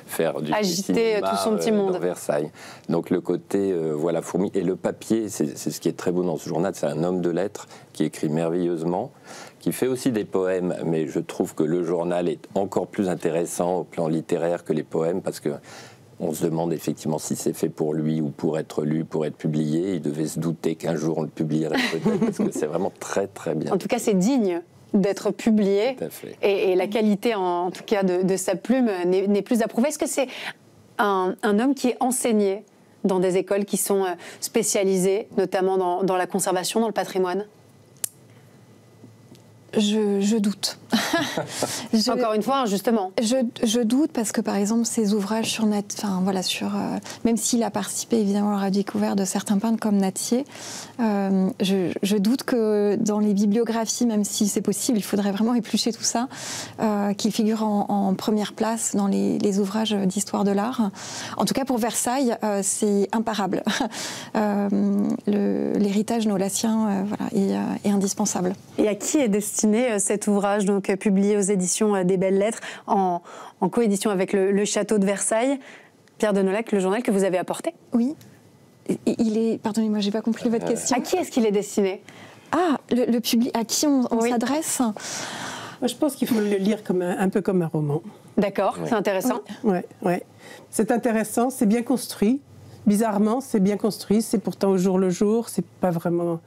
faire du agiter tout son petit monde dans Versailles. Donc le côté voilà, fourmi. Et le papier, c'est ce qui est très beau dans ce journal. C'est un homme de lettres qui écrit merveilleusement, qui fait aussi des poèmes, mais je trouve que le journal est encore plus intéressant au plan littéraire que les poèmes, parce que on se demande effectivement si c'est fait pour lui ou pour être lu, pour être publié. Il devait se douter qu'un jour on le publierait peut-être, parce que c'est vraiment très très bien. En tout cas, c'est digne d'être publié, et la qualité en tout cas de sa plume n'est plus approuvée. Est-ce que c'est un homme qui est enseigné dans des écoles qui sont spécialisées, notamment dans la conservation, dans le patrimoine? Je doute. Encore une fois, justement. Je doute parce que, par exemple, ces ouvrages sur même s'il a participé évidemment à la redécouverte de certains peintres comme Nattier, je doute que dans les bibliographies, même si c'est possible, il faudrait vraiment éplucher tout ça, qu'il figure en première place dans les ouvrages d'histoire de l'art. En tout cas, pour Versailles, c'est imparable. L'héritage nolhacien est indispensable. Et à qui est destiné cet ouvrage, donc publié aux éditions des Belles Lettres, en coédition avec le Château de Versailles? Pierre de Nolhac, le journal que vous avez apporté? Oui. Pardonnez-moi, j'ai pas compris votre question. À qui est-ce qu'il est destiné? Le public, à qui on s'adresse? Moi, je pense qu'il faut le lire un peu comme un roman. D'accord, c'est intéressant. Ouais. C'est intéressant, c'est bien construit. Bizarrement, c'est bien construit. C'est pourtant au jour le jour. C'est pas vraiment.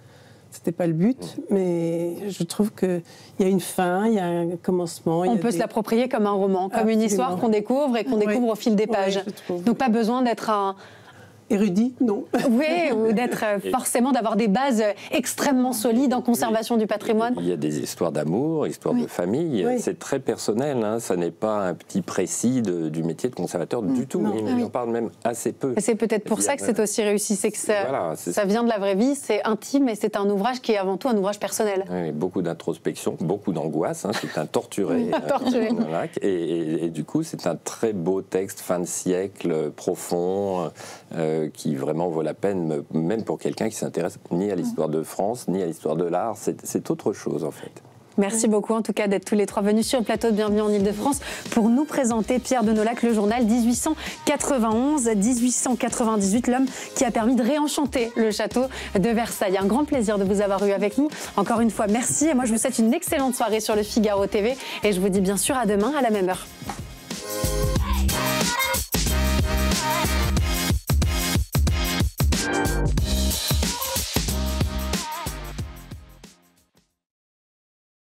C'était pas le but, mais je trouve qu'il y a une fin, il y a un commencement. On peut se l'approprier comme un roman, comme une histoire qu'on découvre et qu'on découvre au fil des pages. Donc pas besoin d'être érudit, non. Oui, ou d'être forcément d'avoir des bases extrêmement solides en conservation du patrimoine. Il y a des histoires d'amour, histoires de famille. Oui. C'est très personnel. Hein. Ça n'est pas un petit précis du métier de conservateur du tout. On en parle même assez peu. C'est peut-être pour ça que c'est aussi réussi. C'est que ça vient de la vraie vie, c'est intime et c'est un ouvrage qui est avant tout un ouvrage personnel. Oui, beaucoup d'introspection, beaucoup d'angoisse. Hein. C'est un torturé. Et du coup, c'est un très beau texte, fin de siècle, profond, qui vraiment vaut la peine, même pour quelqu'un qui s'intéresse ni à l'histoire de France, ni à l'histoire de l'art. C'est autre chose, en fait. Merci beaucoup, en tout cas, d'être tous les trois venus sur le plateau de Bienvenue en Ile-de-France pour nous présenter Pierre de Nolhac, le journal 1891-1898, l'homme qui a permis de réenchanter le château de Versailles. Un grand plaisir de vous avoir eu avec nous. Encore une fois, merci. Et moi, je vous souhaite une excellente soirée sur le Figaro TV. Et je vous dis bien sûr à demain, à la même heure.